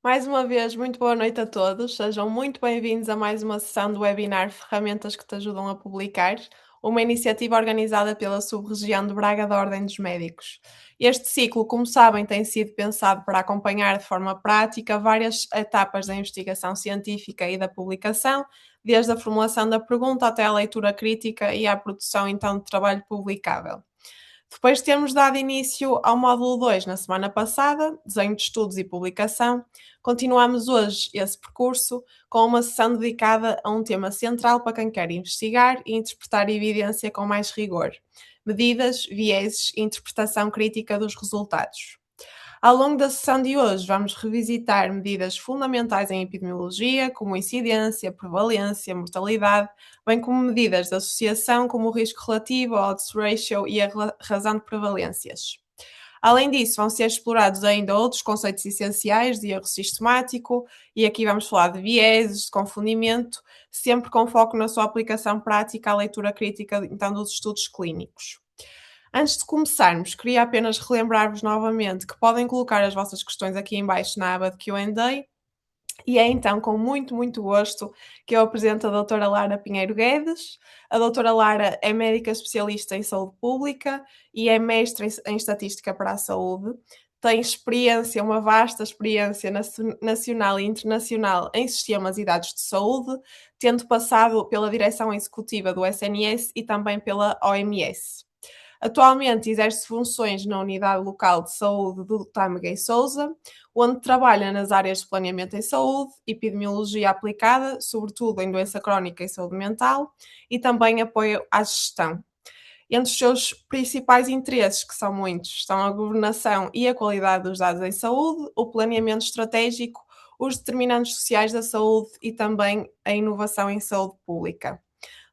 Mais uma vez, muito boa noite a todos. Sejam muito bem-vindos a mais uma sessão do webinar Ferramentas que te ajudam a publicar, uma iniciativa organizada pela Sub-Região de Braga da Ordem dos Médicos. Este ciclo, como sabem, tem sido pensado para acompanhar de forma prática várias etapas da investigação científica e da publicação, desde a formulação da pergunta até a leitura crítica e à produção então de trabalho publicável. Depois de termos dado início ao módulo 2 na semana passada, desenho de estudos e publicação, continuamos hoje esse percurso com uma sessão dedicada a um tema central para quem quer investigar e interpretar evidência com mais rigor: medidas, vieses e interpretação crítica dos resultados. Ao longo da sessão de hoje, vamos revisitar medidas fundamentais em epidemiologia, como incidência, prevalência, mortalidade, bem como medidas de associação, como o risco relativo, a odds ratio e a razão de prevalências. Além disso, vão ser explorados ainda outros conceitos essenciais de erro sistemático, e aqui vamos falar de vieses, de confundimento, sempre com foco na sua aplicação prática à leitura crítica então, dos estudos clínicos. Antes de começarmos, queria apenas relembrar-vos novamente que podem colocar as vossas questões aqui em baixo na aba de Q&A, e é então com muito gosto que eu apresento a doutora Lara Pinheiro Guedes. A doutora Lara é médica especialista em saúde pública e é mestre em estatística para a saúde. Tem experiência, uma vasta experiência nacional e internacional em sistemas e dados de saúde, tendo passado pela direção executiva do SNS e também pela OMS. Atualmente exerce funções na Unidade Local de Saúde do Tâmega e Sousa, onde trabalha nas áreas de planeamento em saúde, epidemiologia aplicada, sobretudo em doença crónica e saúde mental, e também apoio à gestão. Entre os seus principais interesses, que são muitos, estão a governação e a qualidade dos dados em saúde, o planeamento estratégico, os determinantes sociais da saúde e também a inovação em saúde pública.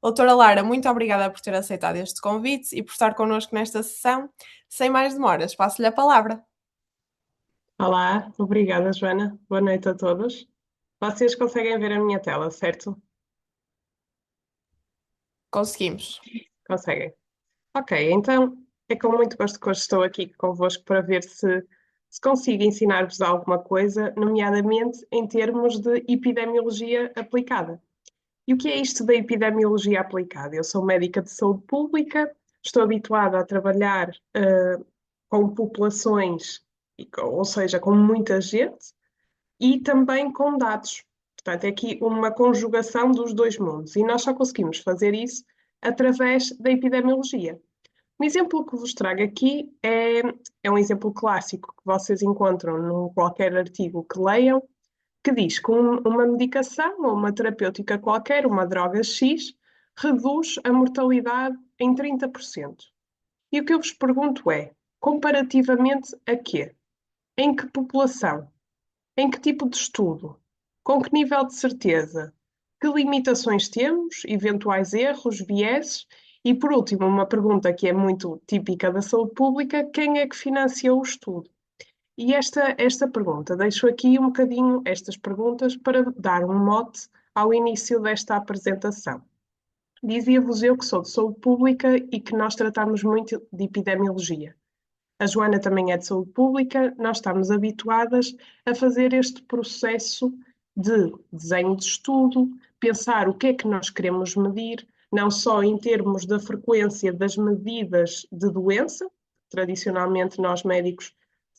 Doutora Lara, muito obrigada por ter aceitado este convite e por estar connosco nesta sessão. Sem mais demoras, passo-lhe a palavra. Olá, obrigada, Joana. Boa noite a todos. Vocês conseguem ver a minha tela, certo? Conseguimos. Conseguem. Ok, então é com muito gosto que hoje estou aqui convosco para ver se consigo ensinar-vos alguma coisa, nomeadamente em termos de epidemiologia aplicada. E o que é isto da epidemiologia aplicada? Eu sou médica de saúde pública, estou habituada a trabalhar com populações, ou seja, com muita gente, e também com dados. Portanto, é aqui uma conjugação dos dois mundos. E nós só conseguimos fazer isso através da epidemiologia. Um exemplo que vos trago aqui é um exemplo clássico que vocês encontram num qualquer artigo que leiam, que diz que uma medicação ou uma terapêutica qualquer, uma droga X, reduz a mortalidade em 30%. E o que eu vos pergunto é, comparativamente a quê? Em que população? Em que tipo de estudo? Com que nível de certeza? Que limitações temos? Eventuais erros, vieses? E, por último, uma pergunta que é muito típica da saúde pública: quem é que financiou o estudo? E esta pergunta, deixo aqui um bocadinho estas perguntas para dar um mote ao início desta apresentação. Dizia-vos eu que sou de saúde pública e que nós tratamos muito de epidemiologia. A Joana também é de saúde pública, nós estamos habituadas a fazer este processo de desenho de estudo, pensar o que é que nós queremos medir, não só em termos da frequência das medidas de doença, tradicionalmente nós médicos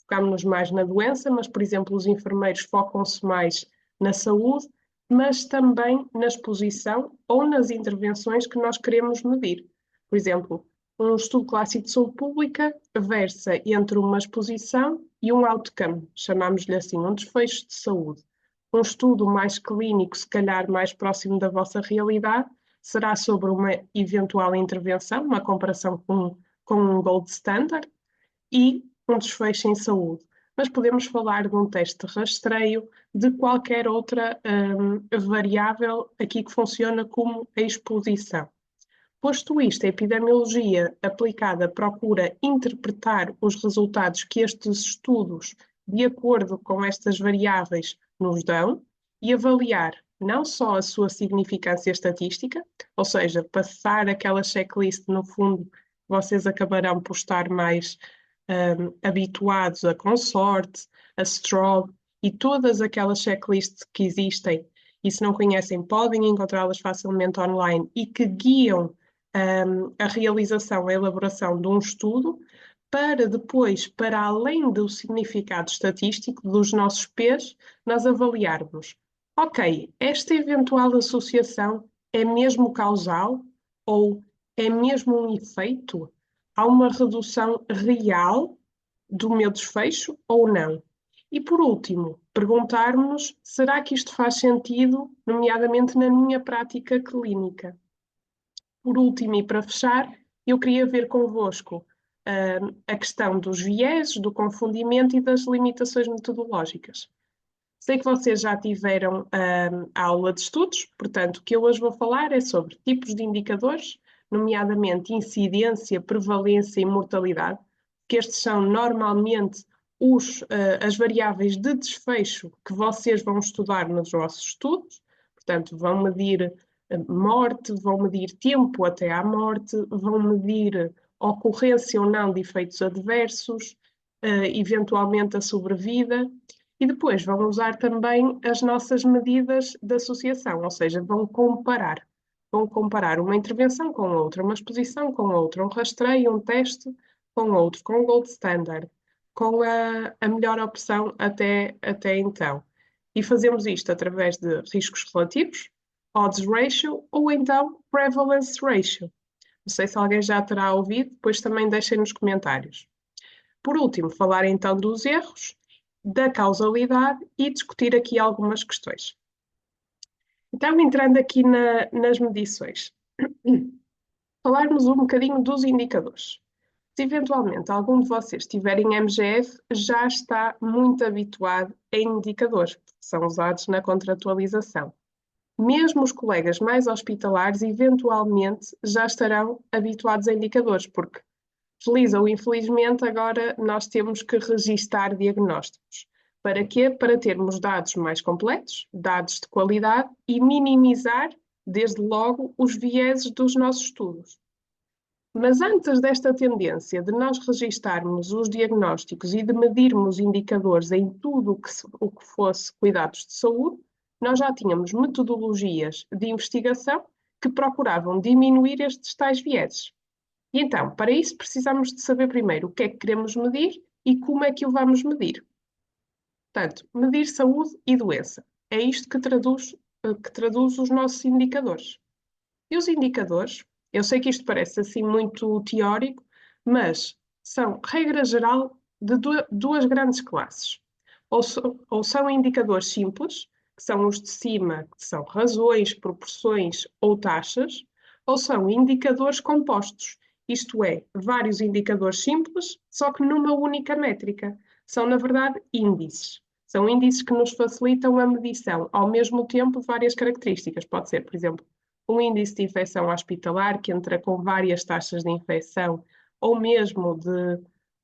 focamos-nos mais na doença, mas, por exemplo, os enfermeiros focam-se mais na saúde, mas também na exposição ou nas intervenções que nós queremos medir. Por exemplo, um estudo clássico de saúde pública versa entre uma exposição e um outcome, chamamos-lhe assim, um desfecho de saúde. Um estudo mais clínico, se calhar mais próximo da vossa realidade, será sobre uma eventual intervenção, uma comparação com um gold standard e um desfecho em saúde. Mas podemos falar de um teste de rastreio, de qualquer outra variável aqui que funciona como a exposição. Posto isto, a epidemiologia aplicada procura interpretar os resultados que estes estudos, de acordo com estas variáveis, nos dão e avaliar não só a sua significância estatística, ou seja, passar aquela checklist, no fundo, vocês acabarão por estar mais habituados a Consort, a Strobe e todas aquelas checklists que existem, e se não conhecem, podem encontrá-las facilmente online e que guiam a realização, a elaboração de um estudo, para depois, para além do significado estatístico dos nossos P's, nós avaliarmos, ok, esta eventual associação é mesmo causal ou é mesmo um efeito? Há uma redução real do meu desfecho ou não? E por último, perguntarmos: será que isto faz sentido, nomeadamente na minha prática clínica? Por último, e para fechar, eu queria ver convosco a questão dos vieses, do confundimento e das limitações metodológicas. Sei que vocês já tiveram a aula de estudos, portanto, o que eu hoje vou falar é sobre tipos de indicadores, nomeadamente incidência, prevalência e mortalidade, que estes são normalmente as variáveis de desfecho que vocês vão estudar nos vossos estudos, portanto, vão medir morte, vão medir tempo até à morte, vão medir ocorrência ou não de efeitos adversos, eventualmente a sobrevida. E depois vão usar também as nossas medidas de associação, ou seja, vão comparar. Vão comparar uma intervenção com outra, uma exposição com outra, um rastreio, um teste com outro, com o gold standard, com a melhor opção até então. E fazemos isto através de riscos relativos, odds ratio ou então prevalence ratio. Não sei se alguém já terá ouvido, depois também deixem nos comentários. Por último, falar então dos erros, da causalidade e discutir aqui algumas questões. Então, entrando aqui nas medições, falarmos um bocadinho dos indicadores. Se eventualmente algum de vocês tiverem MGF, já está muito habituado em indicadores, porque são usados na contratualização. Mesmo os colegas mais hospitalares, eventualmente, já estarão habituados a indicadores, porque feliz ou infelizmente, agora nós temos que registar diagnósticos. Para quê? Para termos dados mais completos, dados de qualidade e minimizar, desde logo, os vieses dos nossos estudos. Mas antes desta tendência de nós registarmos os diagnósticos e de medirmos indicadores em tudo o que fosse cuidados de saúde, nós já tínhamos metodologias de investigação que procuravam diminuir estes tais vieses. E então, para isso, precisamos de saber primeiro o que é que queremos medir e como é que o vamos medir. Portanto, medir saúde e doença. É isto que traduz os nossos indicadores. E os indicadores, eu sei que isto parece assim muito teórico, mas são, regra geral, de duas grandes classes. Ou são indicadores simples, que são os de cima, que são razões, proporções ou taxas, ou são indicadores compostos, isto é, vários indicadores simples, só que numa única métrica. São, na verdade, índices. São índices que nos facilitam a medição, ao mesmo tempo, de várias características. Pode ser, por exemplo, um índice de infecção hospitalar, que entra com várias taxas de infecção, ou mesmo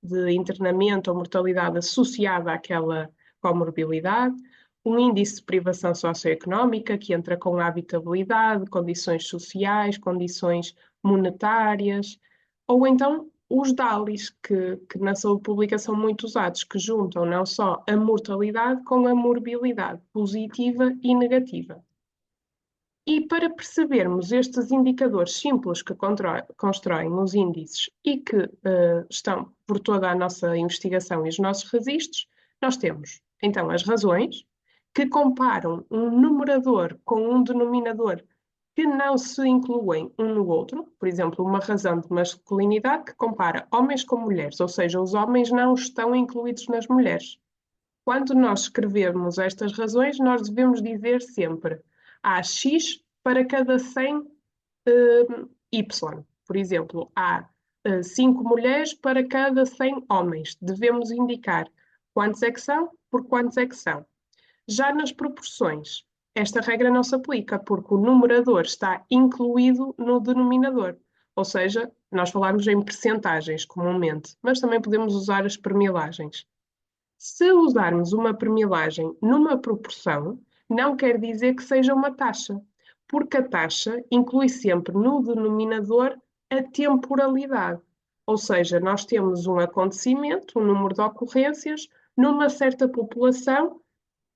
de internamento ou mortalidade associada àquela comorbilidade, um índice de privação socioeconómica, que entra com a habitabilidade, condições sociais, condições monetárias, ou então os DALIs, que na saúde pública são muito usados, que juntam não só a mortalidade com a morbilidade, positiva e negativa. E para percebermos estes indicadores simples que constroem os índices e que estão por toda a nossa investigação e os nossos registros, nós temos então as razões, que comparam um numerador com um denominador que não se incluem um no outro, por exemplo, uma razão de masculinidade que compara homens com mulheres, ou seja, os homens não estão incluídos nas mulheres. Quando nós escrevemos estas razões, nós devemos dizer sempre há X para cada 100 Y. Por exemplo, há 5 mulheres para cada 100 homens. Devemos indicar quantos é que são, por quantos é que são. Já nas proporções, esta regra não se aplica, porque o numerador está incluído no denominador. Ou seja, nós falamos em percentagens comumente, mas também podemos usar as permilagens. Se usarmos uma permilagem numa proporção, não quer dizer que seja uma taxa, porque a taxa inclui sempre no denominador a temporalidade. Ou seja, nós temos um acontecimento, um número de ocorrências, numa certa população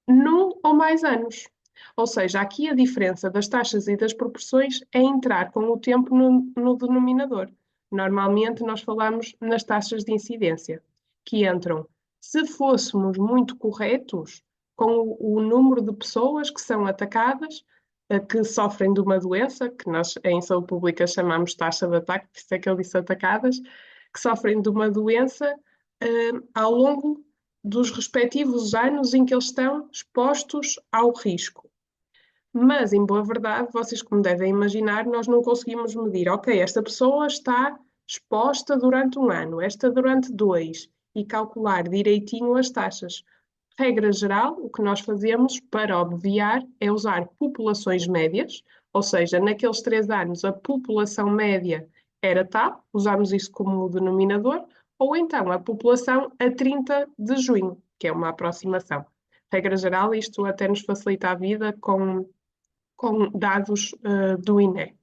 num ou mais anos. Ou seja, aqui a diferença das taxas e das proporções é entrar com o tempo no denominador. Normalmente nós falamos nas taxas de incidência, que entram, se fôssemos muito corretos com o número de pessoas que são atacadas, que sofrem de uma doença, que nós em saúde pública chamamos taxa de ataque, por isso é que eu disse atacadas, que sofrem de uma doença ao longo dos respectivos anos em que eles estão expostos ao risco. Mas, em boa verdade, vocês, como devem imaginar, nós não conseguimos medir, ok, esta pessoa está exposta durante um ano, esta durante dois, e calcular direitinho as taxas. Regra geral, o que nós fazemos para obviar é usar populações médias, ou seja, naqueles 3 anos a população média era tal, usamos isso como denominador, ou então a população a 30 de junho, que é uma aproximação. Regra geral, isto até nos facilita a vida com dados do INE.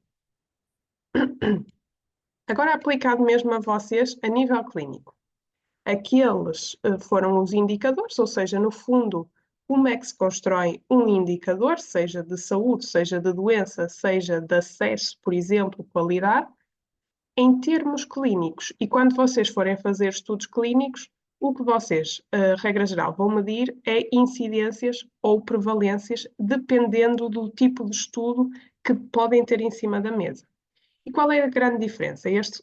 Agora, aplicado mesmo a vocês a nível clínico. Aqueles foram os indicadores, ou seja, no fundo, como é que se constrói um indicador, seja de saúde, seja de doença, seja de acesso, por exemplo, qualidade, em termos clínicos. E quando vocês forem fazer estudos clínicos, o que vocês, regra geral, vão medir é incidências ou prevalências, dependendo do tipo de estudo que podem ter em cima da mesa. E qual é a grande diferença? Este,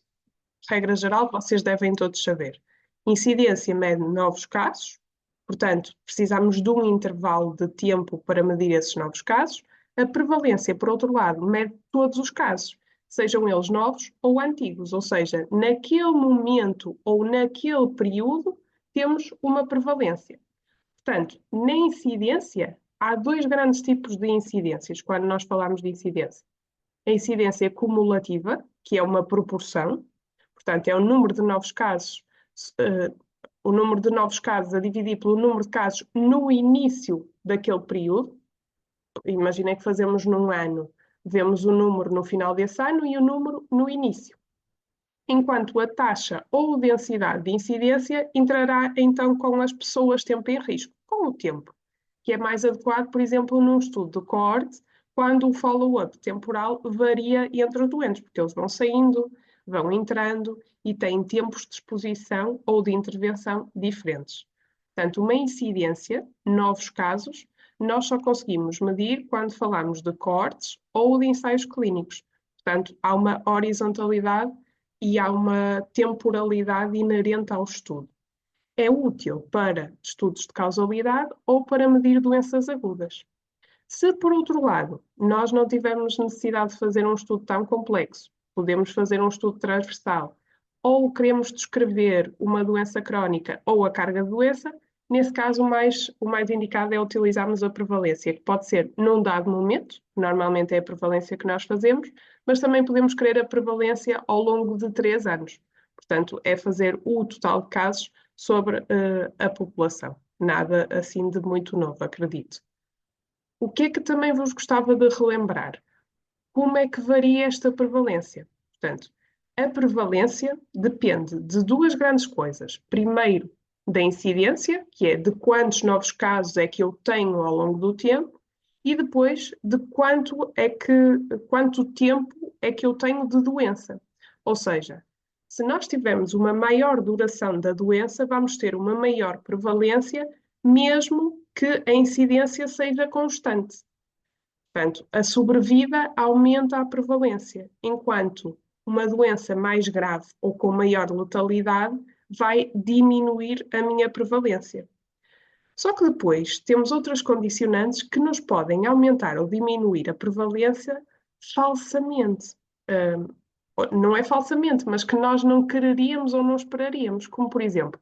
regra geral, vocês devem todos saber. Incidência mede novos casos, portanto, precisamos de um intervalo de tempo para medir esses novos casos. A prevalência, por outro lado, mede todos os casos, sejam eles novos ou antigos, ou seja, naquele momento ou naquele período temos uma prevalência. Portanto, na incidência, há dois grandes tipos de incidências quando nós falamos de incidência. A incidência cumulativa, que é uma proporção, portanto, é o número de novos casos, uh, o número de novos casos a dividir pelo número de casos no início daquele período. Imaginem que fazemos num ano, vemos o número no final desse ano e o número no início. Enquanto a taxa ou densidade de incidência entrará então com as pessoas tempo em risco, com o tempo, que é mais adequado, por exemplo, num estudo de coorte, quando o follow-up temporal varia entre os doentes, porque eles vão saindo, vão entrando e têm tempos de exposição ou de intervenção diferentes. Portanto, uma incidência, novos casos, nós só conseguimos medir quando falamos de coortes ou de ensaios clínicos. Portanto, há uma horizontalidade e há uma temporalidade inerente ao estudo. É útil para estudos de causalidade ou para medir doenças agudas. Se, por outro lado, nós não tivermos necessidade de fazer um estudo tão complexo, podemos fazer um estudo transversal, ou queremos descrever uma doença crónica ou a carga de doença, nesse caso o mais indicado é utilizarmos a prevalência, que pode ser num dado momento, normalmente é a prevalência que nós fazemos, mas também podemos querer a prevalência ao longo de 3 anos. Portanto, é fazer o total de casos sobre a população. Nada assim de muito novo, acredito. O que é que também vos gostava de relembrar? Como é que varia esta prevalência? Portanto, a prevalência depende de duas grandes coisas. Primeiro, da incidência, que é de quantos novos casos é que eu tenho ao longo do tempo, e depois de quanto tempo é que eu tenho de doença. Ou seja, se nós tivermos uma maior duração da doença, vamos ter uma maior prevalência, mesmo que a incidência seja constante. Portanto, a sobrevida aumenta a prevalência, enquanto uma doença mais grave ou com maior letalidade vai diminuir a minha prevalência. Só que depois temos outras condicionantes que nos podem aumentar ou diminuir a prevalência falsamente. Não é falsamente, mas que nós não quereríamos ou não esperaríamos, como por exemplo,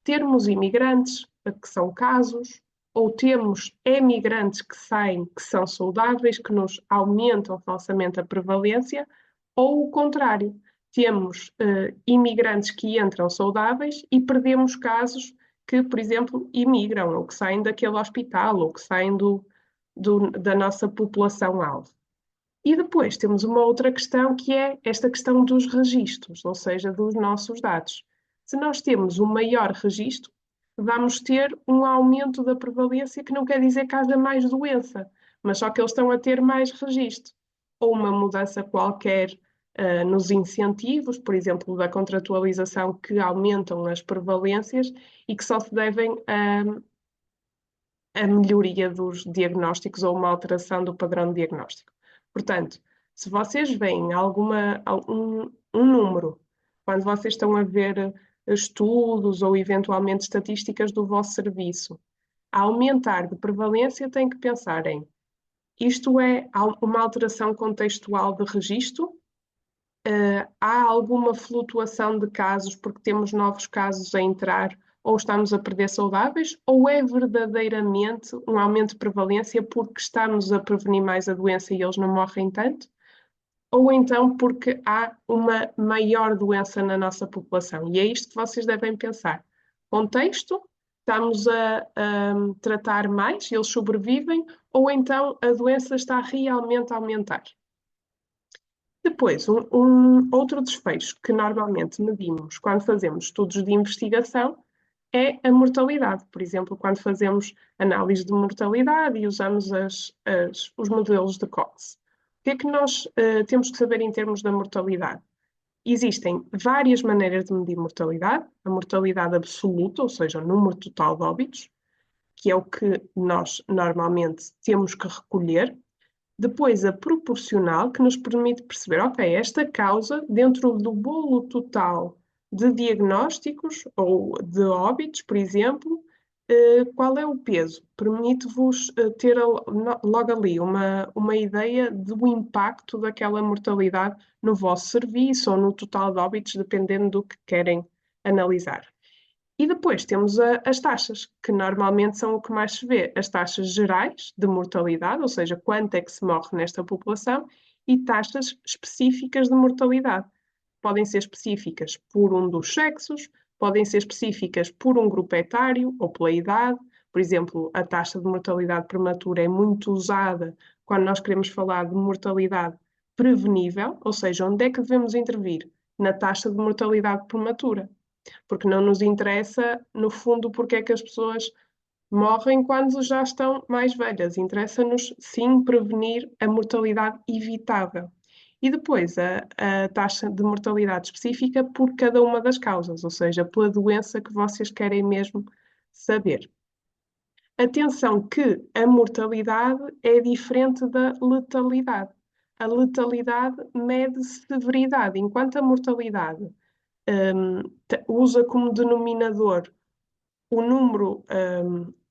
termos imigrantes, que são casos, ou temos emigrantes que saem, que são saudáveis, que nos aumentam falsamente a prevalência, ou o contrário, temos imigrantes que entram saudáveis e perdemos casos que, por exemplo, imigram, ou que saem daquele hospital, ou que saem da nossa população-alvo. E depois temos uma outra questão que é esta questão dos registros, ou seja, dos nossos dados. Se nós temos um maior registro, vamos ter um aumento da prevalência, que não quer dizer que haja mais doença, mas só que eles estão a ter mais registro. Ou uma mudança qualquer, nos incentivos, por exemplo, da contratualização, que aumentam as prevalências e que só se devem a melhoria dos diagnósticos ou uma alteração do padrão de diagnóstico. Portanto, se vocês veem um número, quando vocês estão a ver estudos ou eventualmente estatísticas do vosso serviço, a aumentar de prevalência, tem que pensar em isto é uma alteração contextual de registro? Há alguma flutuação de casos porque temos novos casos a entrar ou estamos a perder saudáveis? Ou é verdadeiramente um aumento de prevalência porque estamos a prevenir mais a doença e eles não morrem tanto? Ou então porque há uma maior doença na nossa população? E é isto que vocês devem pensar. Contexto, estamos a tratar mais, eles sobrevivem, ou então a doença está realmente a aumentar? Depois, outro desfecho que normalmente medimos quando fazemos estudos de investigação é a mortalidade. Por exemplo, quando fazemos análise de mortalidade e usamos os modelos de Cox. O que é que nós temos que saber em termos da mortalidade? Existem várias maneiras de medir mortalidade. A mortalidade absoluta, ou seja, o número total de óbitos, que é o que nós normalmente temos que recolher. Depois, a proporcional, que nos permite perceber, ok, esta causa, dentro do bolo total de diagnósticos ou de óbitos, por exemplo, qual é o peso? Permite-vos ter logo ali uma ideia do impacto daquela mortalidade no vosso serviço ou no total de óbitos, dependendo do que querem analisar. E depois temos as taxas, que normalmente são o que mais se vê, as taxas gerais de mortalidade, ou seja, quanto é que se morre nesta população, e taxas específicas de mortalidade. Podem ser específicas por um dos sexos, podem ser específicas por um grupo etário ou pela idade. Por exemplo, a taxa de mortalidade prematura é muito usada quando nós queremos falar de mortalidade prevenível, ou seja, onde é que devemos intervir? Na taxa de mortalidade prematura, porque não nos interessa, no fundo, porque é que as pessoas morrem quando já estão mais velhas. Interessa-nos, sim, prevenir a mortalidade evitável. E depois a taxa de mortalidade específica por cada uma das causas, ou seja, pela doença que vocês querem mesmo saber. Atenção que a mortalidade é diferente da letalidade. A letalidade mede severidade, enquanto a mortalidade usa como denominador o número,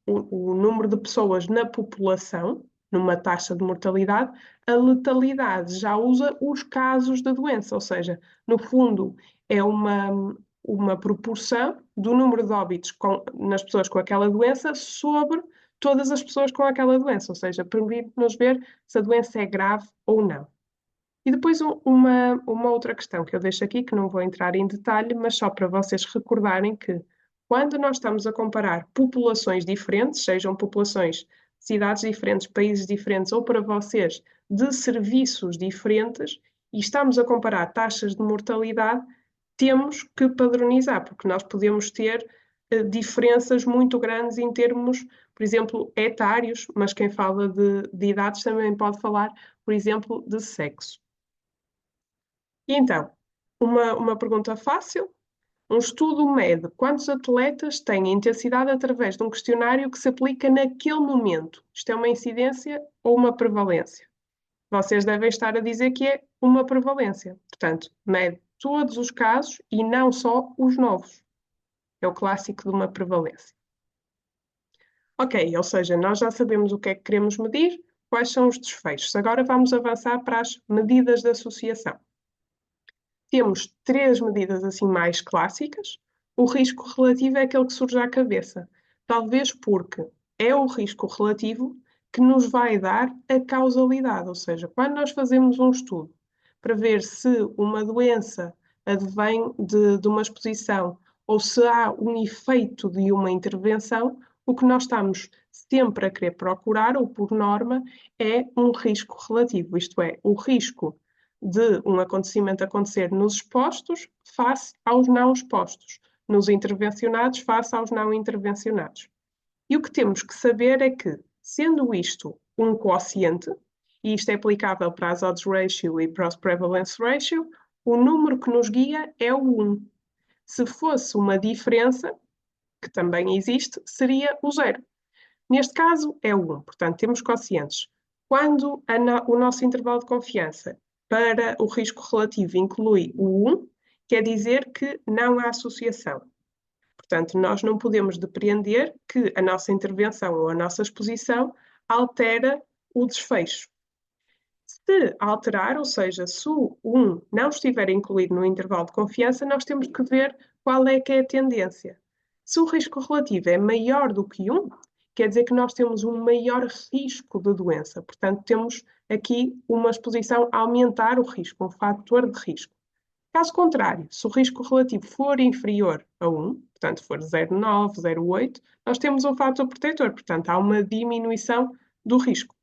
o número de pessoas na população, numa taxa de mortalidade. A letalidade já usa os casos da doença, ou seja, no fundo, é uma proporção do número de óbitos nas pessoas com aquela doença sobre todas as pessoas com aquela doença, ou seja, permite-nos ver se a doença é grave ou não. E depois uma outra questão que eu deixo aqui, que não vou entrar em detalhe, mas só para vocês recordarem que quando nós estamos a comparar populações diferentes, sejam populações de cidades diferentes, países diferentes, ou para vocês de serviços diferentes, e estamos a comparar taxas de mortalidade, temos que padronizar, porque nós podemos ter diferenças muito grandes em termos, por exemplo, etários, mas quem fala de idades também pode falar, por exemplo, de sexo. E então, uma pergunta fácil. Um estudo mede quantos atletas têm intensidade através de um questionário que se aplica naquele momento. Isto é uma incidência ou uma prevalência? Vocês devem estar a dizer que é uma prevalência. Portanto, mede todos os casos e não só os novos. É o clássico de uma prevalência. Ok, ou seja, nós já sabemos o que é que queremos medir, quais são os desfechos. Agora vamos avançar para as medidas de associação. Temos três medidas assim mais clássicas. O risco relativo é aquele que surge à cabeça, talvez porque é o risco relativo que nos vai dar a causalidade, ou seja, quando nós fazemos um estudo para ver se uma doença advém de uma exposição ou se há um efeito de uma intervenção, o que nós estamos sempre a querer procurar, ou por norma, é um risco relativo, isto é, o risco de um acontecimento acontecer nos expostos face aos não expostos. nos intervencionados face aos não intervencionados. E o que temos que saber é que, sendo isto um quociente, e isto é aplicável para as odds ratio e para os prevalence ratio, o número que nos guia é o 1. Se fosse uma diferença, que também existe, seria o 0. Neste caso, é o 1. Portanto, temos quocientes. Quando o nosso intervalo de confiança para o risco relativo inclui o 1, quer dizer que não há associação. Portanto, nós não podemos depreender que a nossa intervenção ou a nossa exposição altera o desfecho. Se alterar, ou seja, se o 1 não estiver incluído no intervalo de confiança, nós temos que ver qual é que é a tendência. Se o risco relativo é maior do que 1, quer dizer que nós temos um maior risco de doença. Portanto, temos aqui uma exposição a aumentar o risco, um fator de risco. Caso contrário, se o risco relativo for inferior a 1, portanto for 0,9, 0,8, nós temos um fator protetor, portanto há uma diminuição do risco.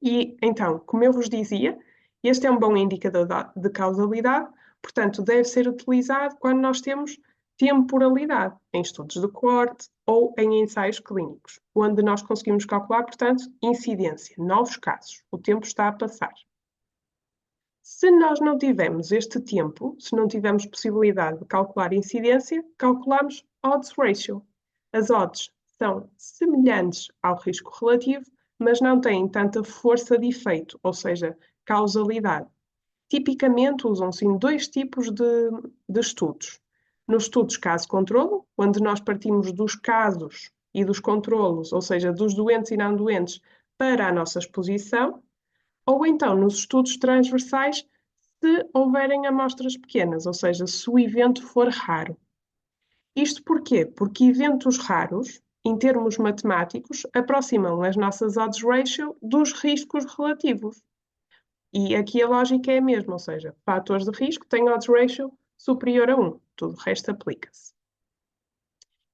E então, como eu vos dizia, este é um bom indicador de causalidade, portanto deve ser utilizado quando nós temos temporalidade, em estudos de coorte ou em ensaios clínicos, onde nós conseguimos calcular, portanto, incidência, novos casos. O tempo está a passar. Se nós não tivermos este tempo, se não tivermos possibilidade de calcular incidência, calculamos odds ratio. As odds são semelhantes ao risco relativo, mas não têm tanta força de efeito, ou seja, causalidade. Tipicamente usam-se em dois tipos de estudos. Nos estudos caso-controlo, onde nós partimos dos casos e dos controlos, ou seja, dos doentes e não doentes, para a nossa exposição, ou então nos estudos transversais, se houverem amostras pequenas, ou seja, se o evento for raro. Isto porquê? Porque eventos raros, em termos matemáticos, aproximam as nossas odds ratio dos riscos relativos. E aqui a lógica é a mesma, ou seja, fatores de risco têm odds ratio superior a 1. Tudo o resto aplica-se.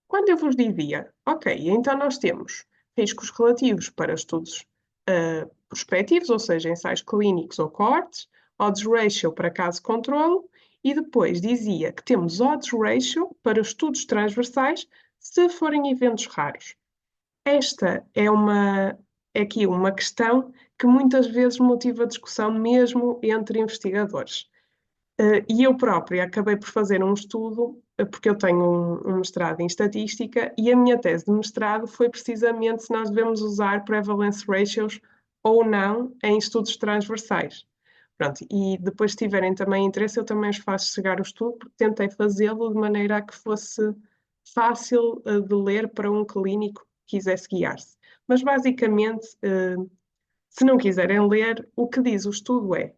Quando eu vos dizia, ok, então nós temos riscos relativos para estudos prospectivos, ou seja, ensaios clínicos ou coortes, odds ratio para caso controlo, e depois dizia que temos odds ratio para estudos transversais se forem eventos raros. Esta é aqui uma questão que muitas vezes motiva discussão mesmo entre investigadores. E eu própria acabei por fazer um estudo, porque eu tenho um mestrado em estatística, e a minha tese de mestrado foi precisamente se nós devemos usar prevalence ratios ou não em estudos transversais. Pronto, e depois, se tiverem também interesse, eu também vos faço chegar o estudo, porque tentei fazê-lo de maneira a que fosse fácil de ler para um clínico que quisesse guiar-se. Mas, basicamente, se não quiserem ler, o que diz o estudo é: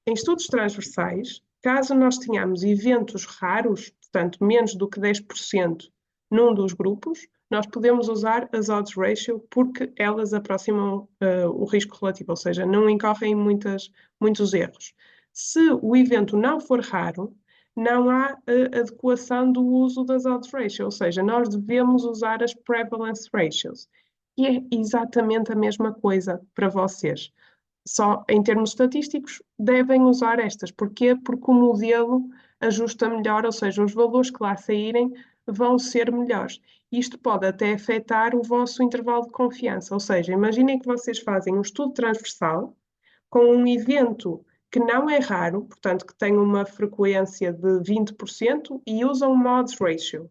em estudos transversais, caso nós tenhamos eventos raros, portanto menos do que 10% num dos grupos, nós podemos usar as odds ratio porque elas aproximam o risco relativo, ou seja, não incorrem muitos erros. Se o evento não for raro, não há adequação do uso das odds ratio, ou seja, nós devemos usar as prevalence ratios. E é exatamente a mesma coisa para vocês. Só em termos estatísticos devem usar estas. Porquê? Porque o modelo ajusta melhor, ou seja, os valores que lá saírem vão ser melhores. Isto pode até afetar o vosso intervalo de confiança, ou seja, imaginem que vocês fazem um estudo transversal com um evento que não é raro, portanto que tem uma frequência de 20% e usam um odds ratio.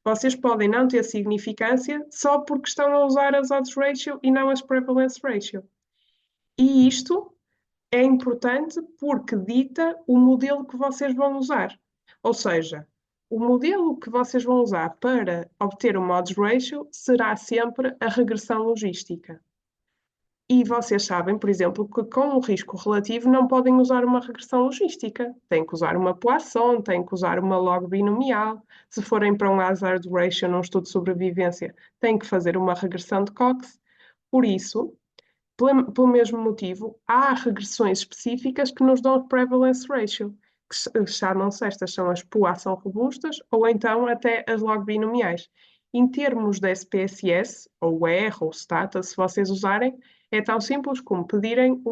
Vocês podem não ter significância só porque estão a usar as odds ratio e não as prevalence ratio. E isto é importante porque dita o modelo que vocês vão usar. Ou seja, o modelo que vocês vão usar para obter o odds ratio será sempre a regressão logística. E vocês sabem, por exemplo, que com o risco relativo não podem usar uma regressão logística. Têm que usar uma Poisson, têm que usar uma log binomial. Se forem para um hazard ratio num estudo de sobrevivência, têm que fazer uma regressão de Cox. Por isso, pelo mesmo motivo, há regressões específicas que nos dão prevalence ratio, que chamam-se, estas são as Poisson robustas, ou então até as log binomiais. Em termos de SPSS, ou R, ou STATA, se vocês usarem, é tão simples como pedirem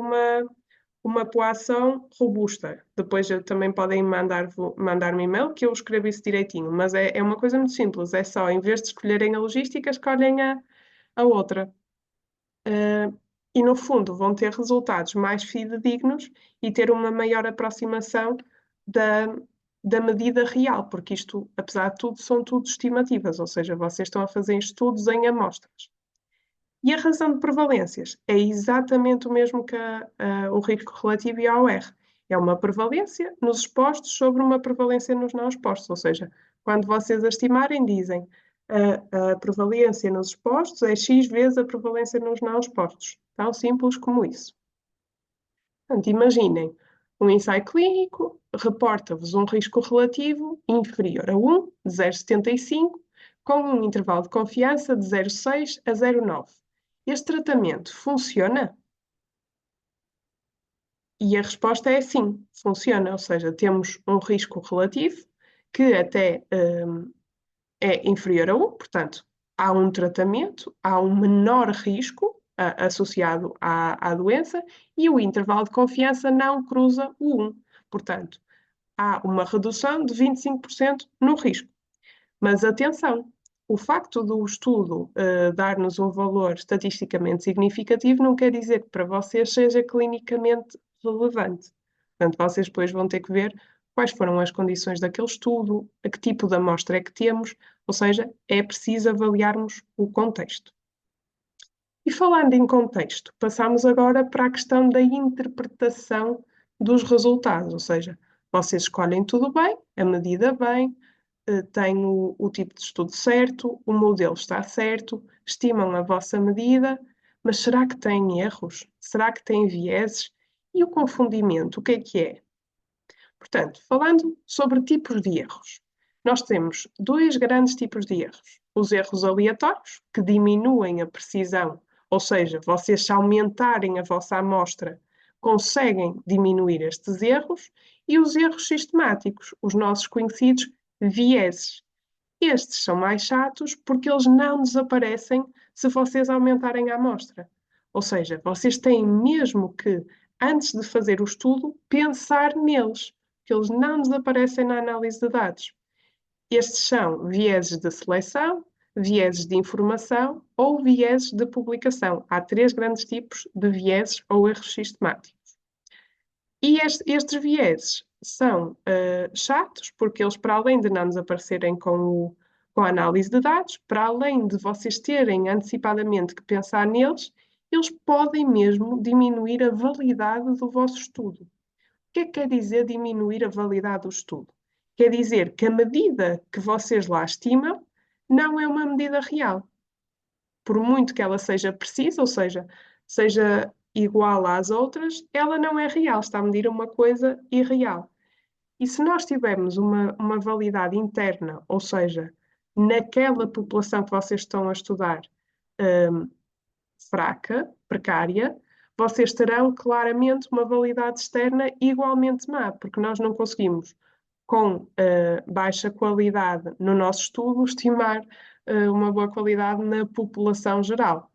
uma coação robusta. Depois também podem mandar-me e-mail que eu escrevo isso direitinho, mas é uma coisa muito simples, é só, em vez de escolherem a logística, escolhem a outra. E no fundo vão ter resultados mais fidedignos e ter uma maior aproximação da, da medida real, porque isto, apesar de tudo, são tudo estimativas, ou seja, vocês estão a fazer estudos em amostras. E a razão de prevalências é exatamente o mesmo que o risco relativo e a OR. É uma prevalência nos expostos sobre uma prevalência nos não expostos, ou seja, quando vocês a estimarem, dizem a prevalência nos expostos é X vezes a prevalência nos não expostos. Tão simples como isso. Portanto, imaginem, um ensaio clínico reporta-vos um risco relativo inferior a 1, de 0,75, com um intervalo de confiança de 0,6 a 0,9. Este tratamento funciona? E a resposta é sim, funciona. Ou seja, temos um risco relativo que até é inferior a 1, portanto, há um tratamento, há um menor risco associado à doença e o intervalo de confiança não cruza o 1. Portanto, há uma redução de 25% no risco. Mas atenção, o facto do estudo dar-nos um valor estatisticamente significativo não quer dizer que para vocês seja clinicamente relevante. Portanto, vocês depois vão ter que ver quais foram as condições daquele estudo, a que tipo de amostra é que temos, ou seja, é preciso avaliarmos o contexto. E falando em contexto, passamos agora para a questão da interpretação dos resultados, ou seja, vocês escolhem tudo bem, a medida bem, têm o tipo de estudo certo, o modelo está certo, estimam a vossa medida, mas será que têm erros? Será que têm vieses? E o confundimento, o que é que é? Portanto, falando sobre tipos de erros, nós temos dois grandes tipos de erros. Os erros aleatórios, que diminuem a precisão, ou seja, vocês se aumentarem a vossa amostra, conseguem diminuir estes erros, e os erros sistemáticos, os nossos conhecidos vieses. Estes são mais chatos porque eles não desaparecem se vocês aumentarem a amostra. Ou seja, vocês têm mesmo que, antes de fazer o estudo, pensar neles, que eles não desaparecem na análise de dados. Estes são vieses de seleção, vieses de informação ou vieses de publicação. Há três grandes tipos de vieses ou erros sistemáticos. E estes vieses são chatos, porque eles, para além de não desaparecerem com a análise de dados, para além de vocês terem antecipadamente que pensar neles, eles podem mesmo diminuir a validade do vosso estudo. O que é que quer dizer diminuir a validade do estudo? Quer dizer que a medida que vocês lá estimam não é uma medida real. Por muito que ela seja precisa, ou seja igual às outras, ela não é real, está a medir uma coisa irreal. E se nós tivermos uma validade interna, ou seja, naquela população que vocês estão a estudar, fraca, precária, vocês terão claramente uma validade externa igualmente má, porque nós não conseguimos, com baixa qualidade no nosso estudo, estimar uma boa qualidade na população geral.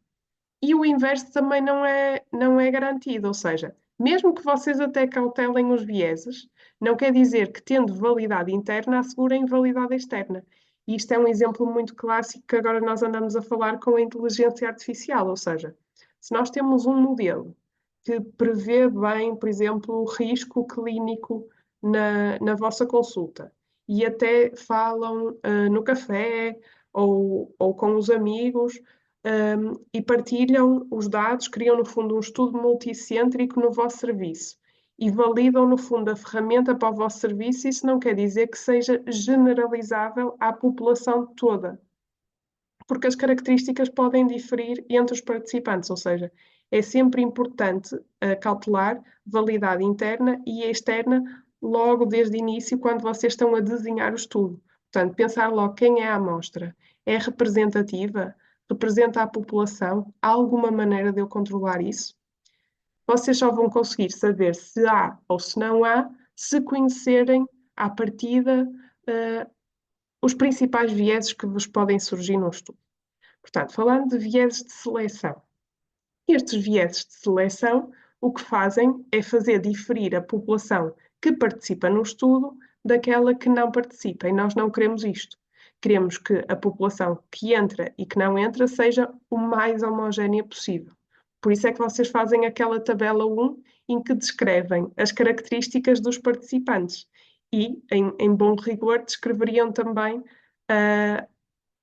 E o inverso também não é garantido, ou seja, mesmo que vocês até cautelem os vieses, não quer dizer que, tendo validade interna, assegurem validade externa. E isto é um exemplo muito clássico que agora nós andamos a falar com a inteligência artificial, ou seja, se nós temos um modelo que prevê bem, por exemplo, o risco clínico na vossa consulta e até falam no café ou com os amigos e partilham os dados, criam, no fundo, um estudo multicêntrico no vosso serviço e validam, no fundo, a ferramenta para o vosso serviço. Isso não quer dizer que seja generalizável à população toda, porque as características podem diferir entre os participantes, ou seja, é sempre importante cautelar validade interna e externa logo desde o início, quando vocês estão a desenhar o estudo. Portanto, pensar logo quem é a amostra. É representativa? Representa a população? Há alguma maneira de eu controlar isso? Vocês só vão conseguir saber se há ou se não há, se conhecerem à partida os principais vieses que vos podem surgir no estudo. Portanto, falando de vieses de seleção. Estes vieses de seleção, o que fazem é fazer diferir a população que participa no estudo daquela que não participa, e nós não queremos isto. Queremos que a população que entra e que não entra seja o mais homogénea possível. Por isso é que vocês fazem aquela tabela 1 em que descrevem as características dos participantes e, em bom rigor, descreveriam também uh,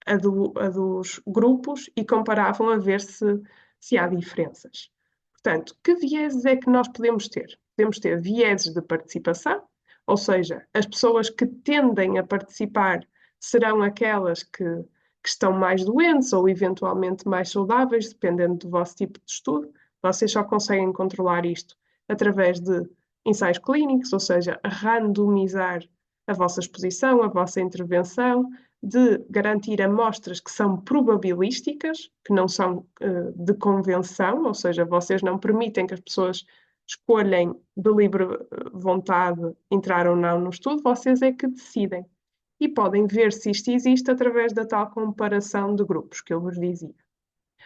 a dos grupos e comparavam a ver se há diferenças. Portanto, que vieses é que nós podemos ter? Podemos ter vieses de participação, ou seja, as pessoas que tendem a participar serão aquelas que estão mais doentes ou eventualmente mais saudáveis, dependendo do vosso tipo de estudo. Vocês só conseguem controlar isto através de ensaios clínicos, ou seja, randomizar a vossa exposição, a vossa intervenção, de garantir amostras que são probabilísticas, que não são de convenção, ou seja, vocês não permitem que as pessoas escolhem de livre vontade entrar ou não no estudo, vocês é que decidem. E podem ver se isto existe através da tal comparação de grupos que eu vos dizia.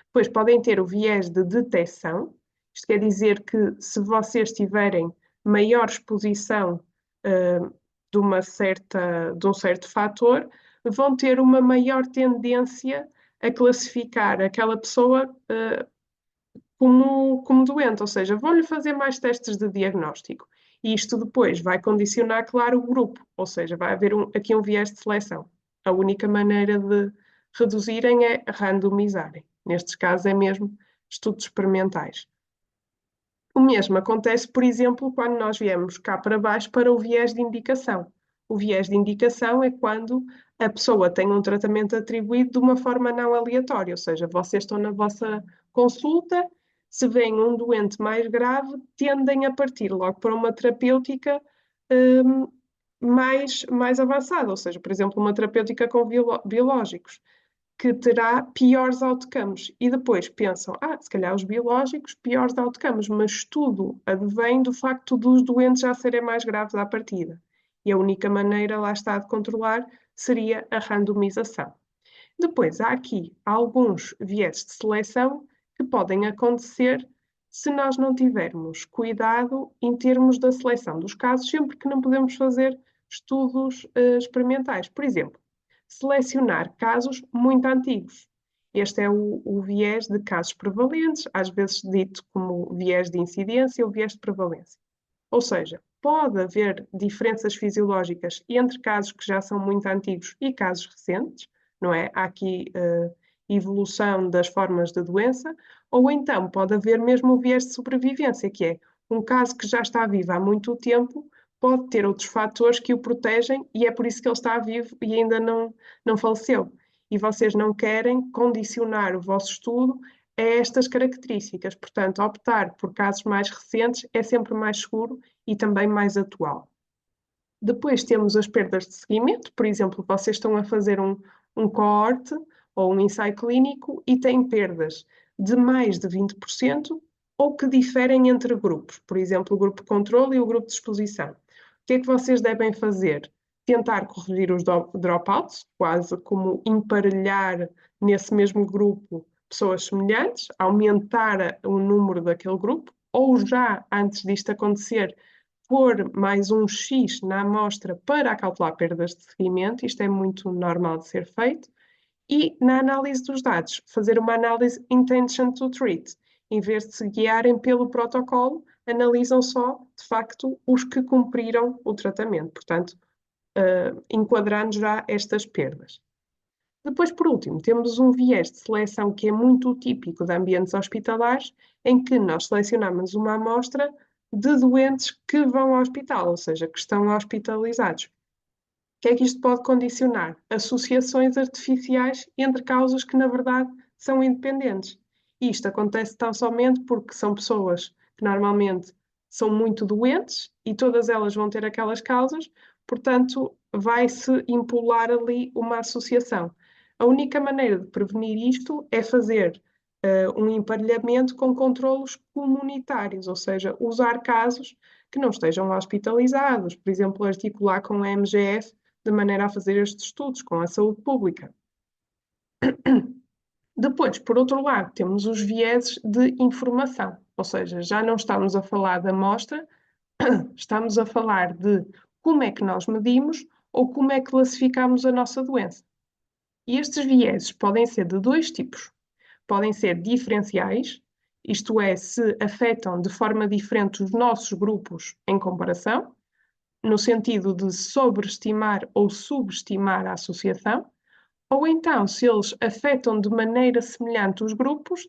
Depois podem ter o viés de detecção, isto quer dizer que se vocês tiverem maior exposição de um certo fator, vão ter uma maior tendência a classificar aquela pessoa como doente, ou seja, vão-lhe fazer mais testes de diagnóstico. E isto depois vai condicionar, claro, o grupo, ou seja, vai haver aqui um viés de seleção. A única maneira de reduzirem é randomizarem. Nestes casos é mesmo estudos experimentais. O mesmo acontece, por exemplo, quando nós viemos cá para baixo para o viés de indicação. O viés de indicação é quando a pessoa tem um tratamento atribuído de uma forma não aleatória, ou seja, vocês estão na vossa consulta, se vem um doente mais grave, tendem a partir logo para uma terapêutica mais avançada, ou seja, por exemplo, uma terapêutica com biológicos que terá piores outcomes. E depois pensam, se calhar os biológicos, piores outcomes, mas tudo advém do facto dos doentes já serem mais graves à partida. E a única maneira, lá está, de controlar seria a randomização. Depois, há aqui alguns vieses de seleção que podem acontecer se nós não tivermos cuidado em termos da seleção dos casos, sempre que não podemos fazer estudos experimentais. Por exemplo, selecionar casos muito antigos. Este é o viés de casos prevalentes, às vezes dito como viés de incidência ou viés de prevalência. Ou seja, pode haver diferenças fisiológicas entre casos que já são muito antigos e casos recentes, não é? Há aqui evolução das formas de doença, ou então pode haver mesmo o viés de sobrevivência, que é um caso que já está vivo há muito tempo, pode ter outros fatores que o protegem e é por isso que ele está vivo e ainda não faleceu. E vocês não querem condicionar o vosso estudo a estas características. Portanto, optar por casos mais recentes é sempre mais seguro e também mais atual. Depois temos as perdas de seguimento, por exemplo, vocês estão a fazer um coorte ou um ensaio clínico e têm perdas de mais de 20% ou que diferem entre grupos, por exemplo, o grupo controle e o grupo de exposição. O que é que vocês devem fazer? Tentar corrigir os dropouts, quase como emparelhar nesse mesmo grupo pessoas semelhantes, aumentar o número daquele grupo, ou já antes disto acontecer, pôr mais um X na amostra para acautelar perdas de seguimento, isto é muito normal de ser feito, e na análise dos dados, fazer uma análise intention to treat, em vez de se guiarem pelo protocolo, analisam só, de facto, os que cumpriram o tratamento, portanto, enquadrando já estas perdas. Depois, por último, temos um viés de seleção que é muito típico de ambientes hospitalares, em que nós selecionamos uma amostra de doentes que vão ao hospital, ou seja, que estão hospitalizados. O que é que isto pode condicionar? Associações artificiais entre causas que, na verdade, são independentes. E isto acontece tão somente porque são pessoas que normalmente são muito doentes e todas elas vão ter aquelas causas, portanto, vai-se impular ali uma associação. A única maneira de prevenir isto é fazer um emparelhamento com controlos comunitários, ou seja, usar casos que não estejam hospitalizados, por exemplo, articular com a MGF de maneira a fazer estes estudos com a saúde pública. Depois, por outro lado, temos os vieses de informação. ou seja, já não estamos a falar da amostra, estamos a falar de como é que nós medimos ou como é que classificamos a nossa doença. E estes vieses podem ser de dois tipos. Podem ser diferenciais, isto é, se afetam de forma diferente os nossos grupos em comparação, no sentido de sobreestimar ou subestimar a associação, ou então se eles afetam de maneira semelhante os grupos,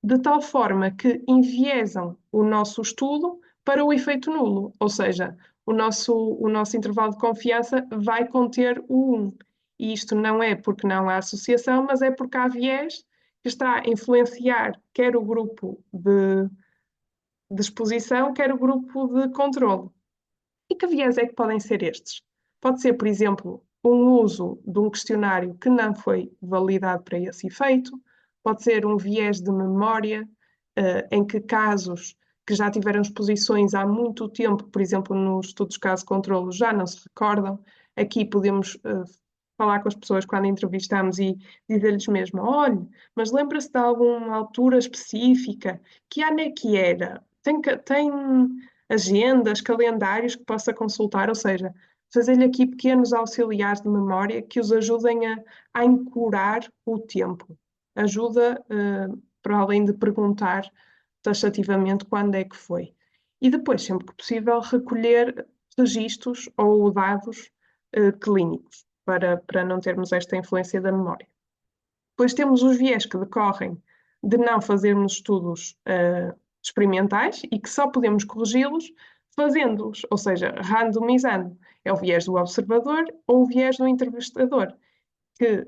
de tal forma que enviesam o nosso estudo para o efeito nulo, ou seja, o nosso intervalo de confiança vai conter o 1. E isto não é porque não há associação, mas é porque há viés que está a influenciar quer o grupo de exposição, quer o grupo de controle. E que viés é que podem ser estes? Pode ser, por exemplo, um uso de um questionário que não foi validado para esse efeito, pode ser um viés de memória, em que casos que já tiveram exposições há muito tempo, por exemplo, nos estudos caso-controlo, já não se recordam. Aqui podemos falar com as pessoas quando entrevistamos e dizer-lhes mesmo: olhe, mas lembra-se de alguma altura específica? Que ano é que era? Tem agendas, calendários que possa consultar, ou seja, fazer-lhe aqui pequenos auxiliares de memória que os ajudem a ancorar o tempo. Ajuda, para além de perguntar taxativamente quando é que foi. E depois, sempre que possível, recolher registros ou dados clínicos, para não termos esta influência da memória. Depois temos os viés que decorrem de não fazermos estudos experimentais e que só podemos corrigi-los fazendo-os, ou seja, randomizando. É o viés do observador ou o viés do entrevistador, que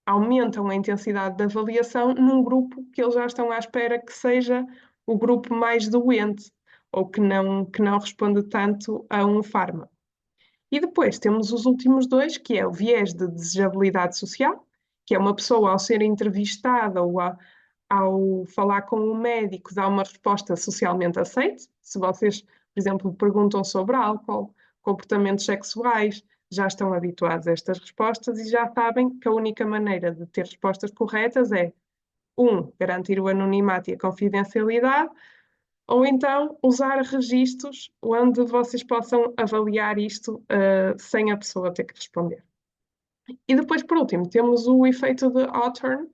aumentam a intensidade da avaliação num grupo que eles já estão à espera que seja o grupo mais doente ou que não responde tanto a um fármaco. E depois temos os últimos dois, que é o viés de desejabilidade social, que é uma pessoa ao ser entrevistada ou ao falar com um médico dá uma resposta socialmente aceite. Se vocês, por exemplo, perguntam sobre álcool, comportamentos sexuais, já estão habituados a estas respostas e já sabem que a única maneira de ter respostas corretas é, garantir o anonimato e a confidencialidade, ou então usar registros onde vocês possam avaliar isto, sem a pessoa ter que responder. E depois, por último, temos o efeito de Hawthorne,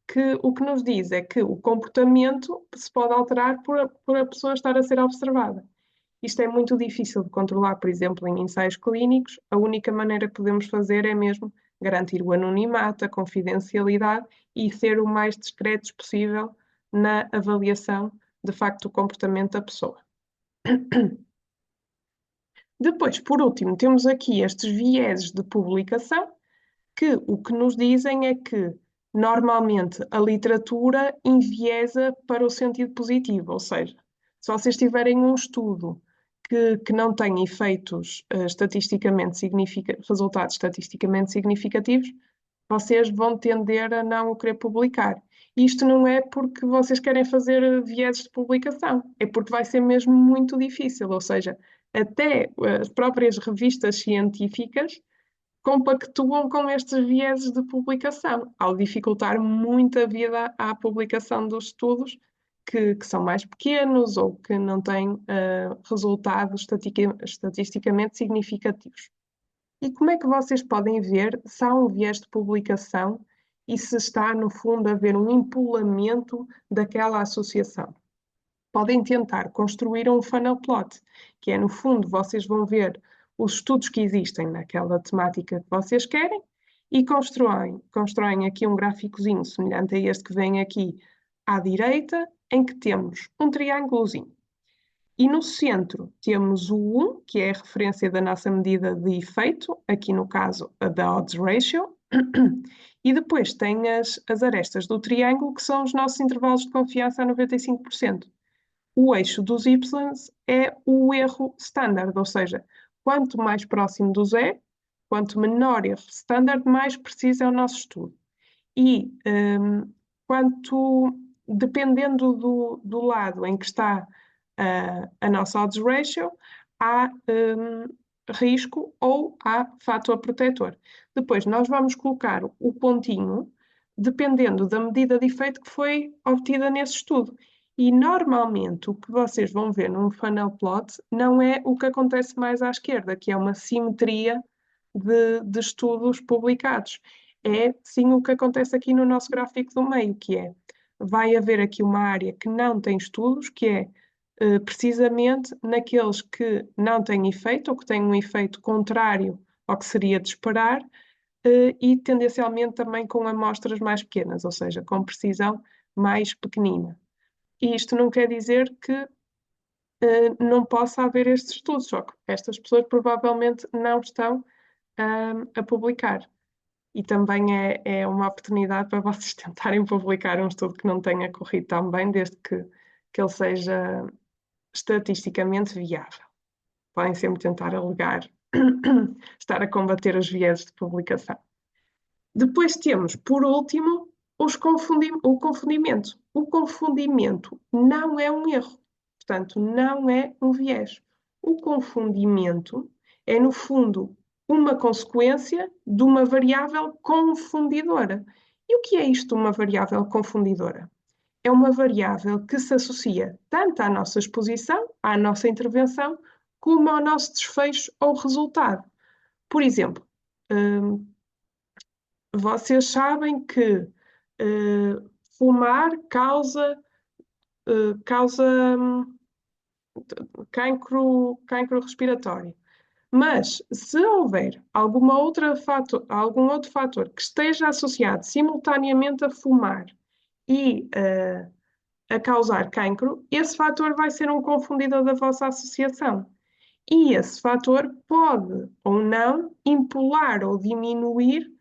que o que nos diz é que o comportamento se pode alterar por a pessoa estar a ser observada. Isto é muito difícil de controlar, por exemplo, em ensaios clínicos. A única maneira que podemos fazer é mesmo garantir o anonimato, a confidencialidade e ser o mais discretos possível na avaliação, de facto, do comportamento da pessoa. Depois, por último, temos aqui estes vieses de publicação, que o que nos dizem é que, normalmente, a literatura enviesa para o sentido positivo, ou seja, se vocês tiverem um estudo que não tem efeitos resultados estatisticamente significativos, vocês vão tender a não o querer publicar. Isto não é porque vocês querem fazer vieses de publicação, é porque vai ser mesmo muito difícil, ou seja, até as próprias revistas científicas compactuam com estes vieses de publicação, ao dificultar muito a vida à publicação dos estudos que são mais pequenos ou que não têm resultados estatisticamente significativos. E como é que vocês podem ver se há um viés de publicação e se está, no fundo, a haver um empolamento daquela associação? Podem tentar construir um funnel plot, que é, no fundo, vocês vão ver os estudos que existem naquela temática que vocês querem e constroem aqui um gráficozinho semelhante a este que vem aqui à direita, em que temos um triângulozinho. E no centro temos o 1, que é a referência da nossa medida de efeito, aqui no caso a da odds ratio, e depois tem as arestas do triângulo, que são os nossos intervalos de confiança a 95%. O eixo dos y é o erro standard, ou seja, quanto mais próximo do zero, quanto menor erro standard, mais preciso é o nosso estudo. E dependendo do lado em que está a nossa odds ratio, há risco ou há fator protetor. Depois nós vamos colocar o pontinho dependendo da medida de efeito que foi obtida nesse estudo. E normalmente o que vocês vão ver num funnel plot não é o que acontece mais à esquerda, que é uma simetria de estudos publicados. É sim o que acontece aqui no nosso gráfico do meio, que é vai haver aqui uma área que não tem estudos, que é precisamente naqueles que não têm efeito ou que têm um efeito contrário ao que seria de esperar, e tendencialmente também com amostras mais pequenas, ou seja, com precisão mais pequenina. E isto não quer dizer que não possa haver estes estudos, só que estas pessoas provavelmente não estão a publicar. E também é uma oportunidade para vocês tentarem publicar um estudo que não tenha corrido tão bem, desde que ele seja estatisticamente viável. Podem sempre tentar alegar estar a combater os vieses de publicação. Depois temos, por último, o confundimento. O confundimento não é um erro, portanto, não é um viés. O confundimento é, no fundo, uma consequência de uma variável confundidora. E o que é isto, uma variável confundidora? É uma variável que se associa tanto à nossa exposição, à nossa intervenção, como ao nosso desfecho ou resultado. Por exemplo, hum, vocês sabem que fumar causa cancro respiratório. Mas se houver algum outro fator que esteja associado simultaneamente a fumar e a causar cancro, esse fator vai ser um confundidor da vossa associação. E esse fator pode ou não impular ou diminuir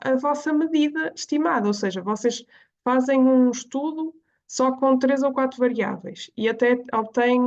a vossa medida estimada, ou seja, vocês fazem um estudo só com 3 ou 4 variáveis e até obtêm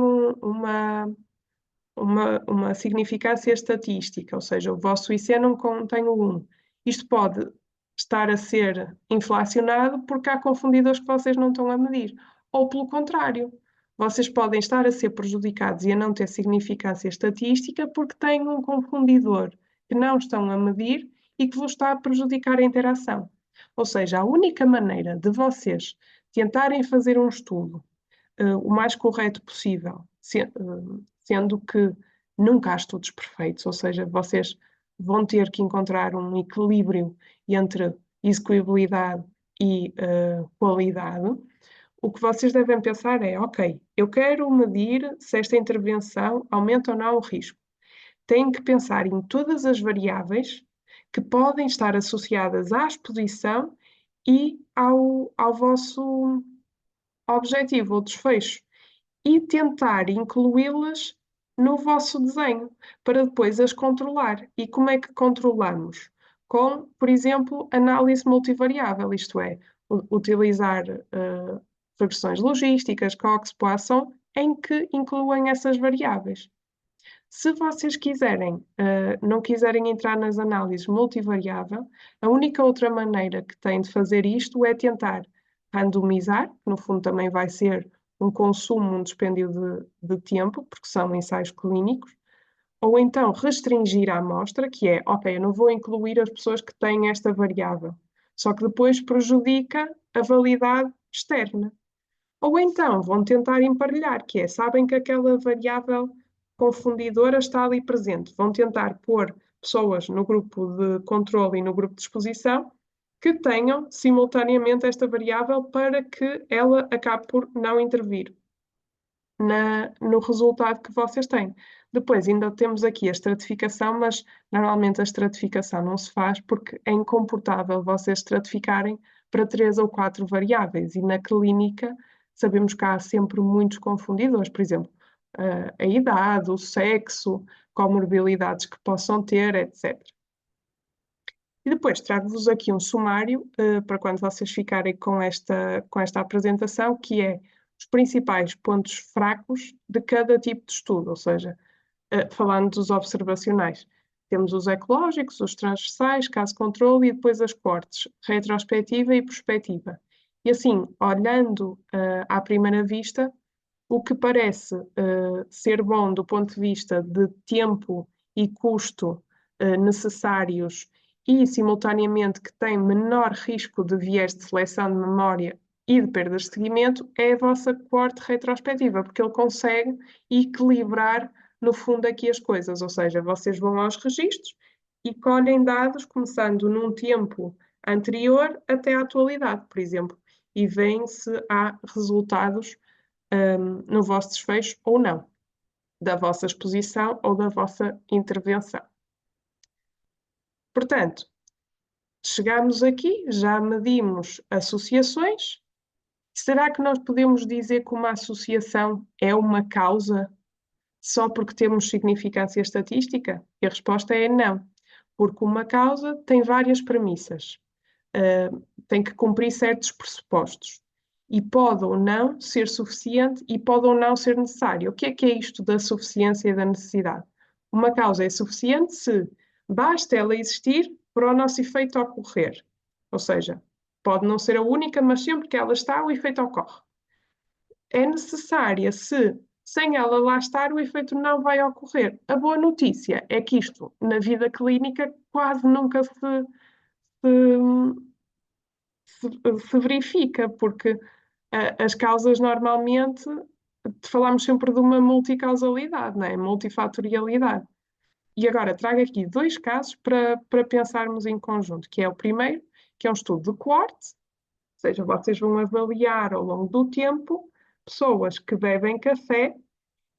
uma significância estatística, ou seja, o vosso IC não contém o 1. Isto pode estar a ser inflacionado porque há confundidores que vocês não estão a medir. Ou pelo contrário, vocês podem estar a ser prejudicados e a não ter significância estatística porque têm um confundidor que não estão a medir e que vos está a prejudicar a interação. Ou seja, a única maneira de vocês tentarem fazer um estudo o mais correto possível, sendo que nunca há estudos perfeitos, ou seja, vocês vão ter que encontrar um equilíbrio entre execuibilidade e qualidade. O que vocês devem pensar é: ok, eu quero medir se esta intervenção aumenta ou não o risco. Têm que pensar em todas as variáveis que podem estar associadas à exposição e ao vosso objetivo ou desfecho e tentar incluí-las no vosso desenho para depois as controlar. E como é que controlamos? Com, por exemplo, análise multivariável, isto é, utilizar regressões logísticas, Cox, Poisson, em que incluem essas variáveis. Se vocês não quiserem entrar nas análises multivariável, a única outra maneira que têm de fazer isto é tentar randomizar, que no fundo também vai ser um consumo, um dispêndio de tempo, porque são ensaios clínicos, ou então restringir a amostra, que é, ok, eu não vou incluir as pessoas que têm esta variável, só que depois prejudica a validade externa. Ou então vão tentar emparelhar, que é, sabem que aquela variável confundidora está ali presente. Vão tentar pôr pessoas no grupo de controle e no grupo de exposição que tenham simultaneamente esta variável para que ela acabe por não intervir no resultado que vocês têm. Depois ainda temos aqui a estratificação, mas normalmente a estratificação não se faz porque é incomportável vocês estratificarem para 3 ou 4 variáveis e na clínica sabemos que há sempre muitos confundidores, por exemplo, a idade, o sexo, comorbilidades que possam ter, etc. E depois trago-vos aqui um sumário para quando vocês ficarem com esta apresentação, que é os principais pontos fracos de cada tipo de estudo, ou seja, falando dos observacionais. Temos os ecológicos, os transversais, caso-controle e depois as cortes, retrospectiva e prospectiva. E assim, olhando à primeira vista, o que parece ser bom do ponto de vista de tempo e custo necessários e, simultaneamente, que tem menor risco de viés de seleção de memória e de perdas de seguimento é a vossa coorte retrospectiva, porque ele consegue equilibrar, no fundo, aqui as coisas, ou seja, vocês vão aos registros e colhem dados começando num tempo anterior até à atualidade, por exemplo, e veem se há resultados, no vosso desfecho ou não, da vossa exposição ou da vossa intervenção. Portanto, chegamos aqui, já medimos associações. Será que nós podemos dizer que uma associação é uma causa só porque temos significância estatística? E a resposta é não, porque uma causa tem várias premissas, tem que cumprir certos pressupostos e pode ou não ser suficiente e pode ou não ser necessário. O que é isto da suficiência e da necessidade? Uma causa é suficiente se basta ela existir para o nosso efeito ocorrer, ou seja, pode não ser a única, mas sempre que ela está, o efeito ocorre. É necessária se, sem ela lá estar, o efeito não vai ocorrer. A boa notícia é que isto, na vida clínica, quase nunca se verifica, porque as causas normalmente, falamos sempre de uma multicausalidade, não é? Multifatorialidade. E agora trago aqui dois casos para pensarmos em conjunto, que é o primeiro, que é um estudo de coorte, ou seja, vocês vão avaliar ao longo do tempo pessoas que bebem café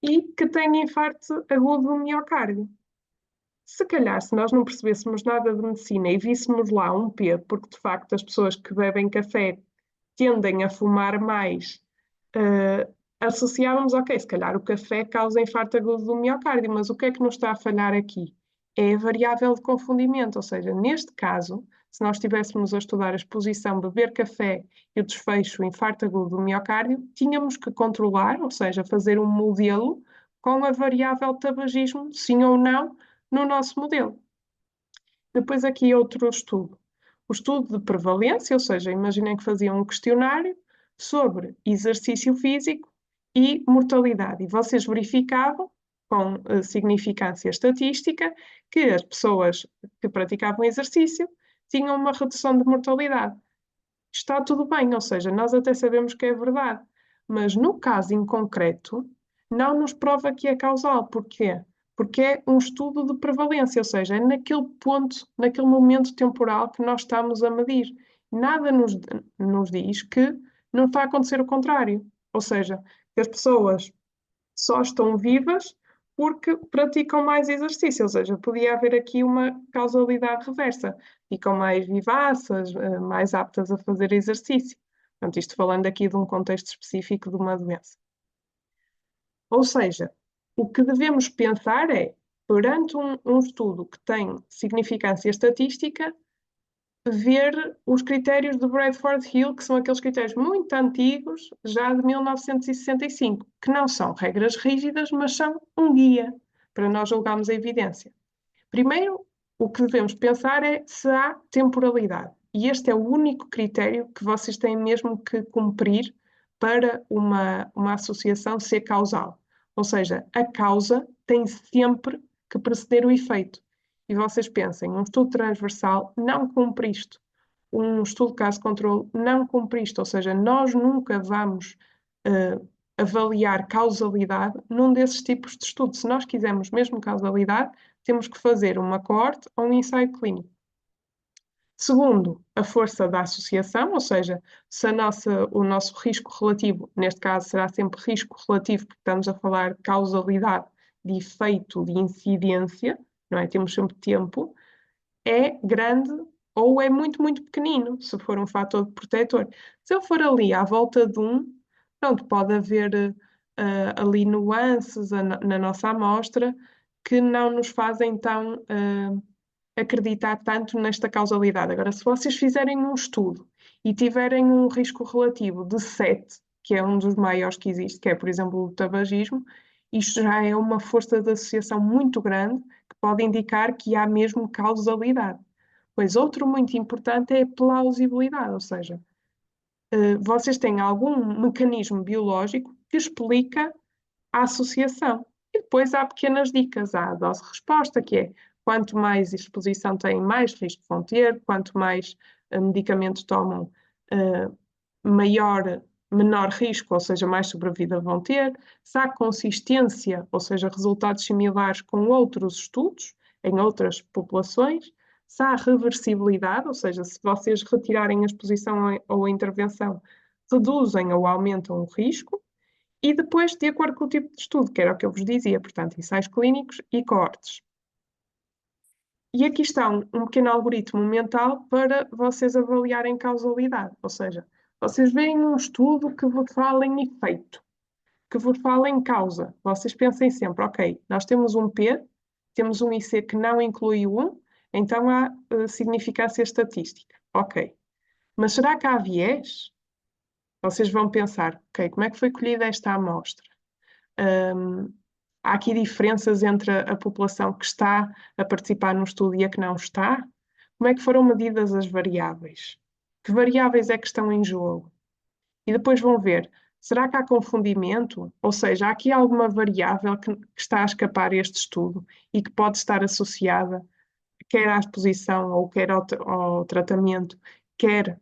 e que têm infarto agudo do miocárdio. Se calhar, se nós não percebêssemos nada de medicina e víssemos lá um P, porque de facto as pessoas que bebem café tendem a fumar mais, associávamos, ok, se calhar o café causa infarto agudo do miocárdio, mas o que é que nos está a falhar aqui? É a variável de confundimento, ou seja, neste caso, se nós estivéssemos a estudar a exposição beber café e o desfecho infarto agudo do miocárdio, tínhamos que controlar, ou seja, fazer um modelo com a variável tabagismo, sim ou não, no nosso modelo. Depois aqui outro estudo. O estudo de prevalência, ou seja, imaginem que faziam um questionário sobre exercício físico e mortalidade. E vocês verificavam, com significância estatística, que as pessoas que praticavam exercício tinham uma redução de mortalidade. Está tudo bem, ou seja, nós até sabemos que é verdade, mas no caso em concreto, não nos prova que é causal. Porquê? Porque é um estudo de prevalência, ou seja, é naquele ponto, naquele momento temporal que nós estamos a medir. Nada nos diz que não está a acontecer o contrário, ou seja, que as pessoas só estão vivas porque praticam mais exercício, ou seja, podia haver aqui uma causalidade reversa. Ficam mais vivaças, mais aptas a fazer exercício. Portanto, isto falando aqui de um contexto específico de uma doença. Ou seja, o que devemos pensar é, perante um estudo que tem significância estatística, ver os critérios de Bradford Hill, que são aqueles critérios muito antigos, já de 1965, que não são regras rígidas, mas são um guia para nós julgarmos a evidência. Primeiro, o que devemos pensar é se há temporalidade. E este é o único critério que vocês têm mesmo que cumprir para uma associação ser causal. Ou seja, a causa tem sempre que preceder o efeito. E vocês pensem, um estudo transversal não cumpre isto. Um estudo caso-controle não cumpre isto. Ou seja, nós nunca vamos avaliar causalidade num desses tipos de estudos. Se nós quisermos mesmo causalidade, temos que fazer uma coorte ou um ensaio clínico. Segundo, a força da associação, ou seja, se o nosso risco relativo, neste caso será sempre risco relativo, porque estamos a falar de causalidade, de efeito, de incidência, não é? Temos sempre tempo, é grande ou é muito, muito pequenino, se for um fator de protetor. Se eu for ali à volta de pronto, pode haver ali nuances na nossa amostra que não nos fazem tão acreditar tanto nesta causalidade. Agora, se vocês fizerem um estudo e tiverem um risco relativo de 7, que é um dos maiores que existe, que é, por exemplo, o tabagismo, isto já é uma força de associação muito grande que pode indicar que há mesmo causalidade. Pois outro muito importante é a plausibilidade, ou seja, vocês têm algum mecanismo biológico que explica a associação. E depois há pequenas dicas, há a dose-resposta, que é quanto mais exposição têm, mais risco vão ter, quanto mais medicamento tomam, menor risco, ou seja, mais sobrevida vão ter, se há consistência, ou seja, resultados similares com outros estudos em outras populações, se há reversibilidade, ou seja, se vocês retirarem a exposição ou a intervenção, reduzem ou aumentam o risco, e depois, de acordo com o tipo de estudo, que era o que eu vos dizia, portanto, ensaios clínicos e coortes. E aqui está um pequeno algoritmo mental para vocês avaliarem causalidade, ou seja, vocês veem um estudo que vos fala em efeito, que vos fala em causa. Vocês pensem sempre, ok, nós temos um P, temos um IC que não inclui o 1, então há significância estatística. Ok, mas será que há viés? Vocês vão pensar, ok, como é que foi colhida esta amostra? Hum, há aqui diferenças entre a população que está a participar no estudo e a que não está? Como é que foram medidas as variáveis? Que variáveis é que estão em jogo? E depois vão ver, será que há confundimento? Ou seja, há aqui alguma variável que está a escapar a este estudo e que pode estar associada quer à exposição ou quer ao tratamento, quer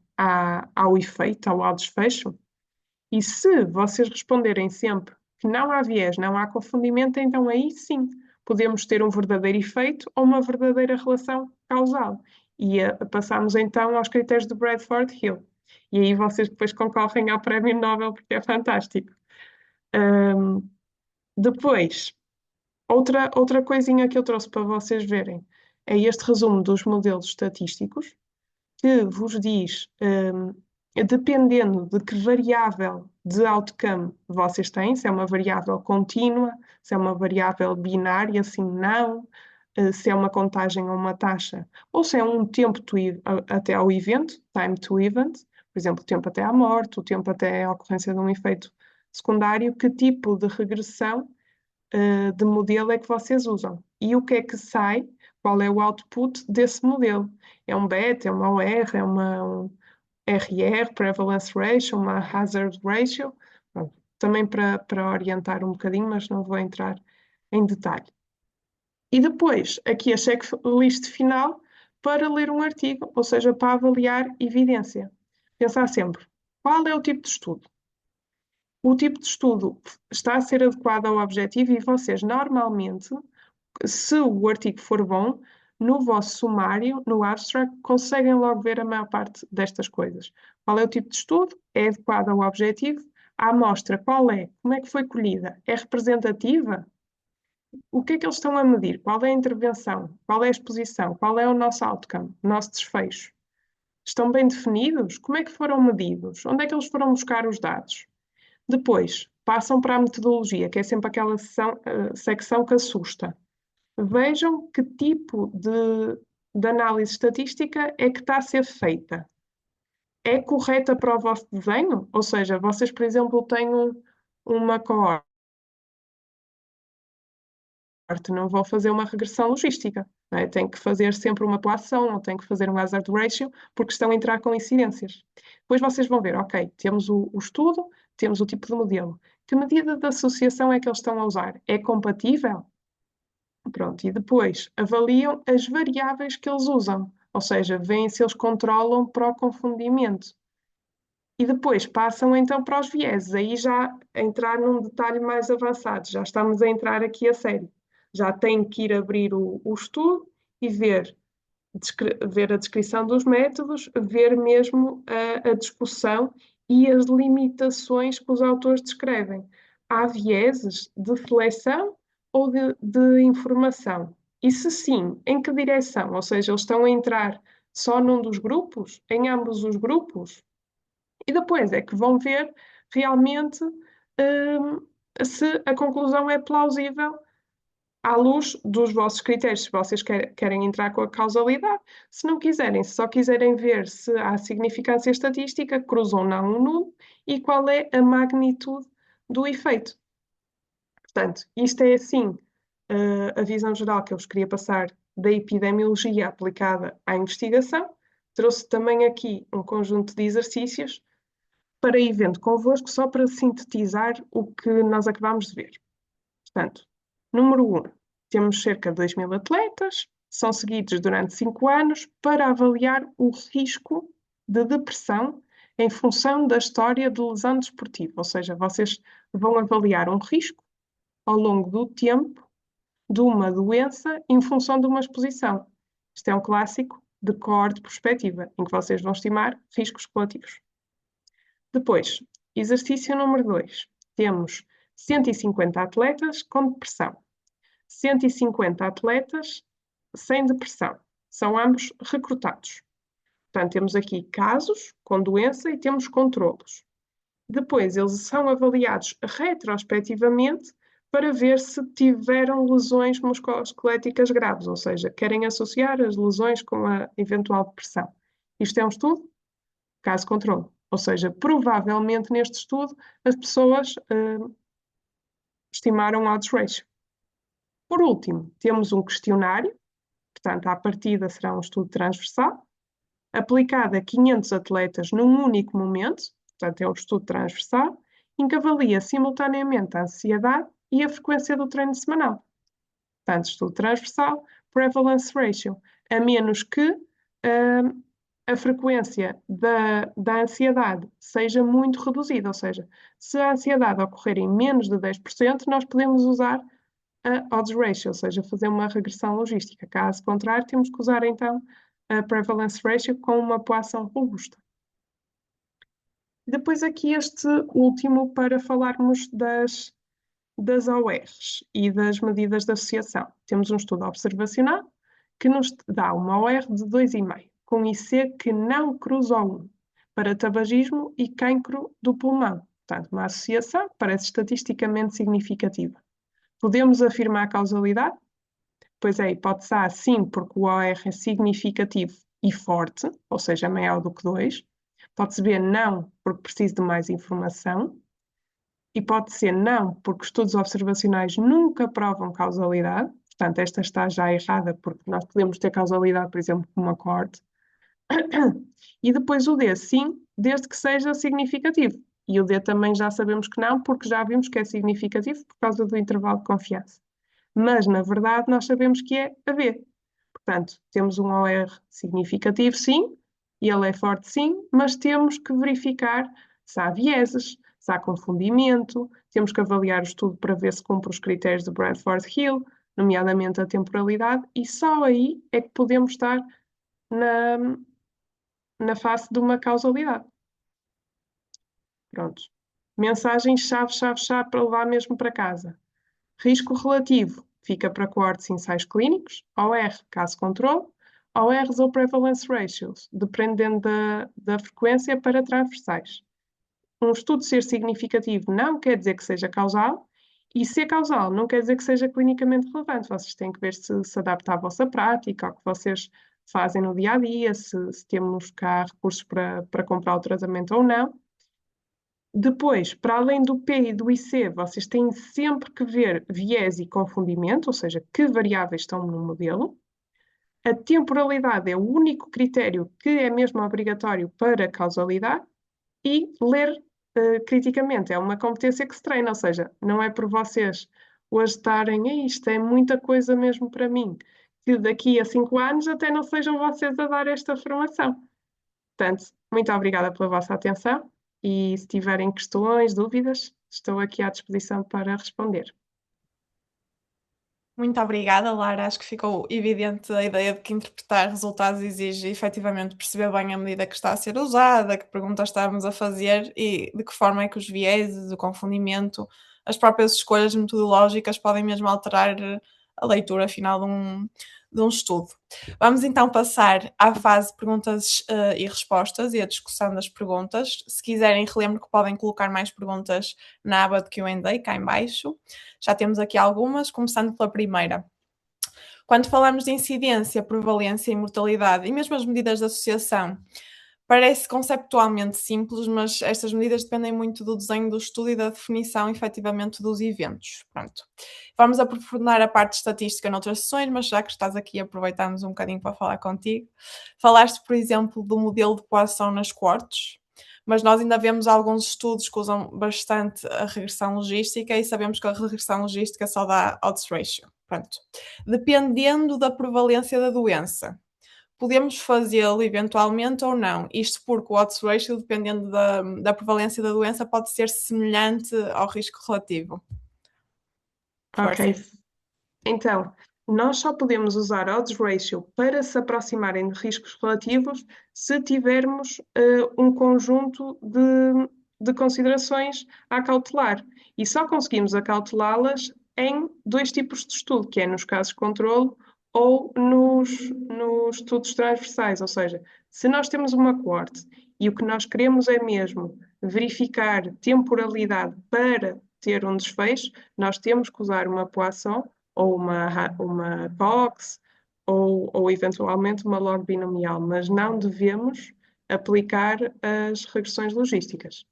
ao efeito, ao desfecho? E se vocês responderem sempre que não há viés, não há confundimento, então aí sim podemos ter um verdadeiro efeito ou uma verdadeira relação causal. E passamos então aos critérios de Bradford Hill. E aí vocês depois concorrem ao Prémio Nobel, porque é fantástico. Ahm, Depois, outra coisinha que eu trouxe para vocês verem é este resumo dos modelos estatísticos que vos diz, dependendo de que variável de outcome vocês têm, se é uma variável contínua, se é uma variável binária, sim, não, se é uma contagem ou uma taxa, ou se é um tempo até ao evento, time to event, por exemplo, o tempo até à morte, o tempo até à ocorrência de um efeito secundário, que tipo de regressão de modelo é que vocês usam e o que é que sai, qual é o output desse modelo. É um BET, é uma OR, é um RR, Prevalence Ratio, uma Hazard Ratio, pronto, também para orientar um bocadinho, mas não vou entrar em detalhe. E depois, aqui a checklist final para ler um artigo, ou seja, para avaliar evidência. Pensar sempre, qual é o tipo de estudo? O tipo de estudo está a ser adequado ao objetivo e vocês normalmente, se o artigo for bom, no vosso sumário, no abstract, conseguem logo ver a maior parte destas coisas. Qual é o tipo de estudo? É adequado ao objetivo? A amostra, qual é? Como é que foi colhida? É representativa? O que é que eles estão a medir? Qual é a intervenção? Qual é a exposição? Qual é o nosso outcome, o nosso desfecho? Estão bem definidos? Como é que foram medidos? Onde é que eles foram buscar os dados? Depois, passam para a metodologia, que é sempre aquela secção que assusta. Vejam que tipo de análise estatística é que está a ser feita. É correta para o vosso desenho? Ou seja, vocês, por exemplo, têm uma coorte, não vão fazer uma regressão logística, não é? Tem que fazer sempre uma população, ou tem que fazer um hazard ratio, porque estão a entrar com incidências. Depois vocês vão ver, ok, temos o estudo, temos o tipo de modelo. Que medida de associação é que eles estão a usar? É compatível? Pronto, e depois avaliam as variáveis que eles usam, ou seja, veem se eles controlam para o confundimento. E depois passam então para os vieses, aí já entrar num detalhe mais avançado, já estamos a entrar aqui a sério. Já tem que ir abrir o estudo e ver a descrição dos métodos, ver mesmo a discussão e as limitações que os autores descrevem. Há vieses de seleção ou de informação? E se sim, em que direção? Ou seja, eles estão a entrar só num dos grupos? Em ambos os grupos? E depois é que vão ver realmente se a conclusão é plausível à luz dos vossos critérios, se vocês querem entrar com a causalidade. Se não quiserem, se só quiserem ver se há significância estatística, cruzam não um nulo e qual é a magnitude do efeito. Portanto, isto é assim a visão geral que eu vos queria passar da epidemiologia aplicada à investigação. Trouxe também aqui um conjunto de exercícios para ir vendo convosco, só para sintetizar o que nós acabámos de ver. Portanto, número 1, temos cerca de 2.000 atletas, são seguidos durante 5 anos para avaliar o risco de depressão em função da história de lesão desportiva, ou seja, vocês vão avaliar um risco ao longo do tempo de uma doença em função de uma exposição. Isto é um clássico de coorte prospectiva, em que vocês vão estimar riscos relativos. Depois, exercício número 2. Temos 150 atletas com depressão, 150 atletas sem depressão. São ambos recrutados. Portanto, temos aqui casos com doença e temos controlos. Depois, eles são avaliados retrospectivamente para ver se tiveram lesões musculoesqueléticas graves, ou seja, querem associar as lesões com a eventual depressão. Isto é um estudo caso-controle, ou seja, provavelmente neste estudo as pessoas estimaram odds ratio. Por último, temos um questionário, portanto, à partida será um estudo transversal, aplicado a 500 atletas num único momento, portanto, é um estudo transversal, em que avalia simultaneamente a ansiedade e a frequência do treino semanal. Portanto, estudo transversal, prevalence ratio, a menos que a frequência da ansiedade seja muito reduzida, ou seja, se a ansiedade ocorrer em menos de 10%, nós podemos usar a odds ratio, ou seja, fazer uma regressão logística. Caso contrário, temos que usar então a prevalence ratio com uma população robusta. Depois aqui este último para falarmos das ORs e das medidas de associação. Temos um estudo observacional que nos dá uma OR de 2,5, com IC que não cruza o 1, para tabagismo e cancro do pulmão. Portanto, uma associação que parece estatisticamente significativa. Podemos afirmar a causalidade? Pois é, hipótese A, sim, porque o OR é significativo e forte, ou seja, maior do que 2. Pode-se B, não, porque preciso de mais informação. E pode ser não, porque estudos observacionais nunca provam causalidade. Portanto, esta está já errada, porque nós podemos ter causalidade, por exemplo, com uma coorte. E depois o D, sim, desde que seja significativo. E o D também já sabemos que não, porque já vimos que é significativo por causa do intervalo de confiança. Mas, na verdade, nós sabemos que é a B. Portanto, temos um OR significativo, sim, e ele é forte, sim, mas temos que verificar se há vieses, se há confundimento, temos que avaliar o estudo para ver se cumpre os critérios de Bradford-Hill, nomeadamente a temporalidade, e só aí é que podemos estar na face de uma causalidade. Pronto. Mensagens chave, chave, chave para levar mesmo para casa. Risco relativo fica para coortes e ensaios clínicos, OR caso controle, ORs ou prevalence ratios, dependendo da frequência para transversais. Um estudo ser significativo não quer dizer que seja causal, e ser causal não quer dizer que seja clinicamente relevante. Vocês têm que ver se adapta à vossa prática, ao que vocês fazem no dia a dia, se temos cá recursos para comprar o tratamento ou não. Depois, para além do P e do IC, vocês têm sempre que ver viés e confundimento, ou seja, que variáveis estão no modelo. A temporalidade é o único critério que é mesmo obrigatório para causalidade. E ler criticamente é uma competência que se treina, ou seja, não é por vocês hoje estarem, isto é muita coisa mesmo para mim, que daqui a 5 anos até não sejam vocês a dar esta formação. Portanto, muito obrigada pela vossa atenção e se tiverem questões, dúvidas, estou aqui à disposição para responder. Muito obrigada, Lara. Acho que ficou evidente a ideia de que interpretar resultados exige efetivamente perceber bem a medida que está a ser usada, que perguntas estamos a fazer e de que forma é que os vieses, o confundimento, as próprias escolhas metodológicas podem mesmo alterar a leitura final de um estudo. Vamos então passar à fase de perguntas e respostas e a discussão das perguntas. Se quiserem, relembro que podem colocar mais perguntas na aba de Q&A cá em baixo. Já temos aqui algumas, começando pela primeira. Quando falamos de incidência, prevalência e mortalidade e mesmo as medidas de associação, parece conceptualmente simples, mas estas medidas dependem muito do desenho do estudo e da definição, efetivamente, dos eventos. Pronto. Vamos aprofundar a parte estatística noutras sessões, mas já que estás aqui, aproveitamos um bocadinho para falar contigo. Falaste, por exemplo, do modelo de coação nas coortes, mas nós ainda vemos alguns estudos que usam bastante a regressão logística e sabemos que a regressão logística só dá odds ratio. Pronto. Dependendo da prevalência da doença, podemos fazê-lo eventualmente ou não. Isto porque o odds ratio, dependendo da prevalência da doença, pode ser semelhante ao risco relativo. Ok. Força. Então, nós só podemos usar odds ratio para se aproximarem de riscos relativos se tivermos um conjunto de considerações a acautelar. E só conseguimos acautelá-las em dois tipos de estudo, que é nos casos de controlo ou nos estudos transversais. Ou seja, se nós temos uma coorte e o que nós queremos é mesmo verificar temporalidade para ter um desfecho, nós temos que usar uma Poisson ou uma Cox ou eventualmente uma log binomial, mas não devemos aplicar as regressões logísticas.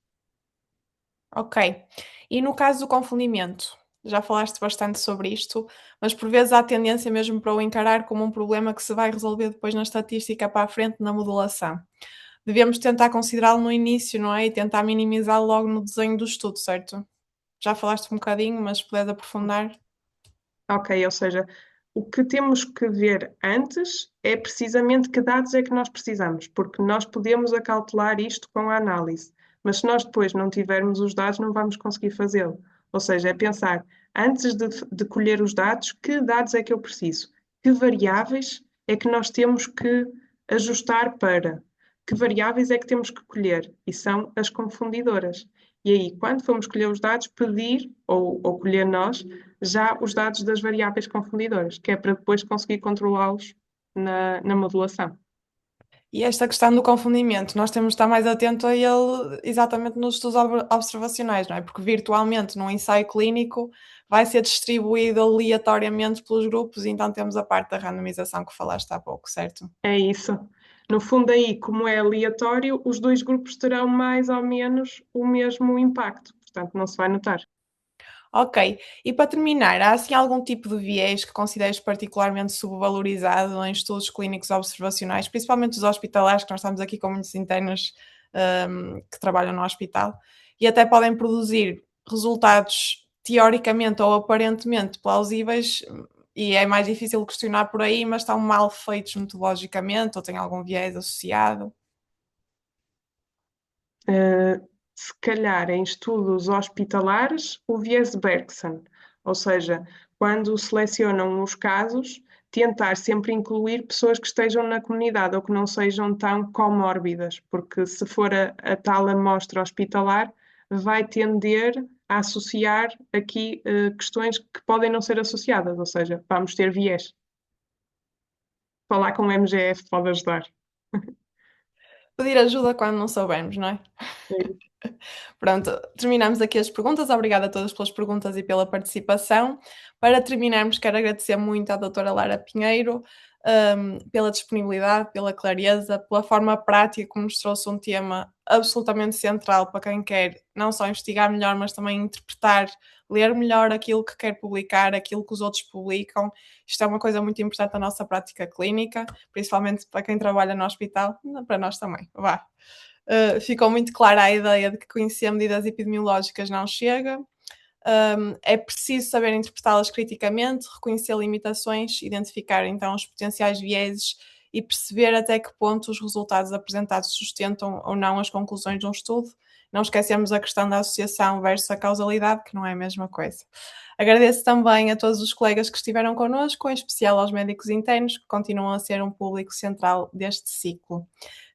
Ok. E no caso do confundimento? Já falaste bastante sobre isto, mas por vezes há tendência mesmo para o encarar como um problema que se vai resolver depois na estatística para a frente, na modulação. Devemos tentar considerá-lo no início, não é? E tentar minimizá-lo logo no desenho do estudo, certo? Já falaste um bocadinho, mas puderes aprofundar. Ok, ou seja, o que temos que ver antes é precisamente que dados é que nós precisamos, porque nós podemos acautelar isto com a análise, mas se nós depois não tivermos os dados, não vamos conseguir fazê-lo. Ou seja, é pensar, antes de colher os dados, que dados é que eu preciso? Que variáveis é que nós temos que ajustar para? Que variáveis é que temos que colher? E são as confundidoras. E aí, quando formos colher os dados, pedir ou colher nós já os dados das variáveis confundidoras, que é para depois conseguir controlá-los na modulação. E esta questão do confundimento, nós temos de estar mais atento a ele exatamente nos estudos observacionais, não é? Porque virtualmente num ensaio clínico vai ser distribuído aleatoriamente pelos grupos, e então temos a parte da randomização que falaste há pouco, certo? É isso. No fundo, aí, como é aleatório, os dois grupos terão mais ou menos o mesmo impacto, portanto, não se vai notar. Ok, e para terminar, há assim algum tipo de viés que consideres particularmente subvalorizado em estudos clínicos observacionais, principalmente os hospitalares, que nós estamos aqui com muitos internos, que trabalham no hospital, e até podem produzir resultados teoricamente ou aparentemente plausíveis, e é mais difícil questionar por aí, mas estão mal feitos metodologicamente ou têm algum viés associado? Uh, Se calhar em estudos hospitalares, o viés de Bergson, ou seja, quando selecionam os casos, tentar sempre incluir pessoas que estejam na comunidade ou que não sejam tão comórbidas, porque se for a tal amostra hospitalar, vai tender a associar aqui questões que podem não ser associadas, ou seja, vamos ter viés. Falar com o MGF pode ajudar. Pedir ajuda quando não soubermos, não é? É Pronto, terminamos aqui as perguntas. Obrigada a todas pelas perguntas e pela participação. Para terminarmos, quero agradecer muito à doutora Lara Pinheiro, pela disponibilidade, pela clareza, pela forma prática como nos trouxe um tema absolutamente central para quem quer não só investigar melhor, mas também interpretar, ler melhor aquilo que quer publicar, aquilo que os outros publicam. Isto é uma coisa muito importante da nossa prática clínica, principalmente para quem trabalha no hospital, para nós também. Vá. Ficou muito clara a ideia de que conhecer medidas epidemiológicas não chega. É preciso saber interpretá-las criticamente, reconhecer limitações, identificar então os potenciais vieses e perceber até que ponto os resultados apresentados sustentam ou não as conclusões de um estudo. Não esquecemos a questão da associação versus a causalidade, que não é a mesma coisa. Agradeço também a todos os colegas que estiveram connosco, em especial aos médicos internos, que continuam a ser um público central deste ciclo.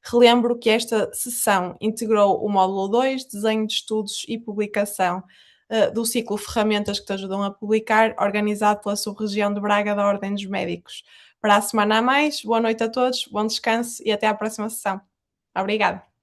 Relembro que esta sessão integrou o módulo 2, desenho de estudos e publicação, do ciclo Ferramentas que te ajudam a publicar, organizado pela sub-região de Braga da Ordem dos Médicos. Para a semana a mais, boa noite a todos, bom descanso e até à próxima sessão. Obrigada.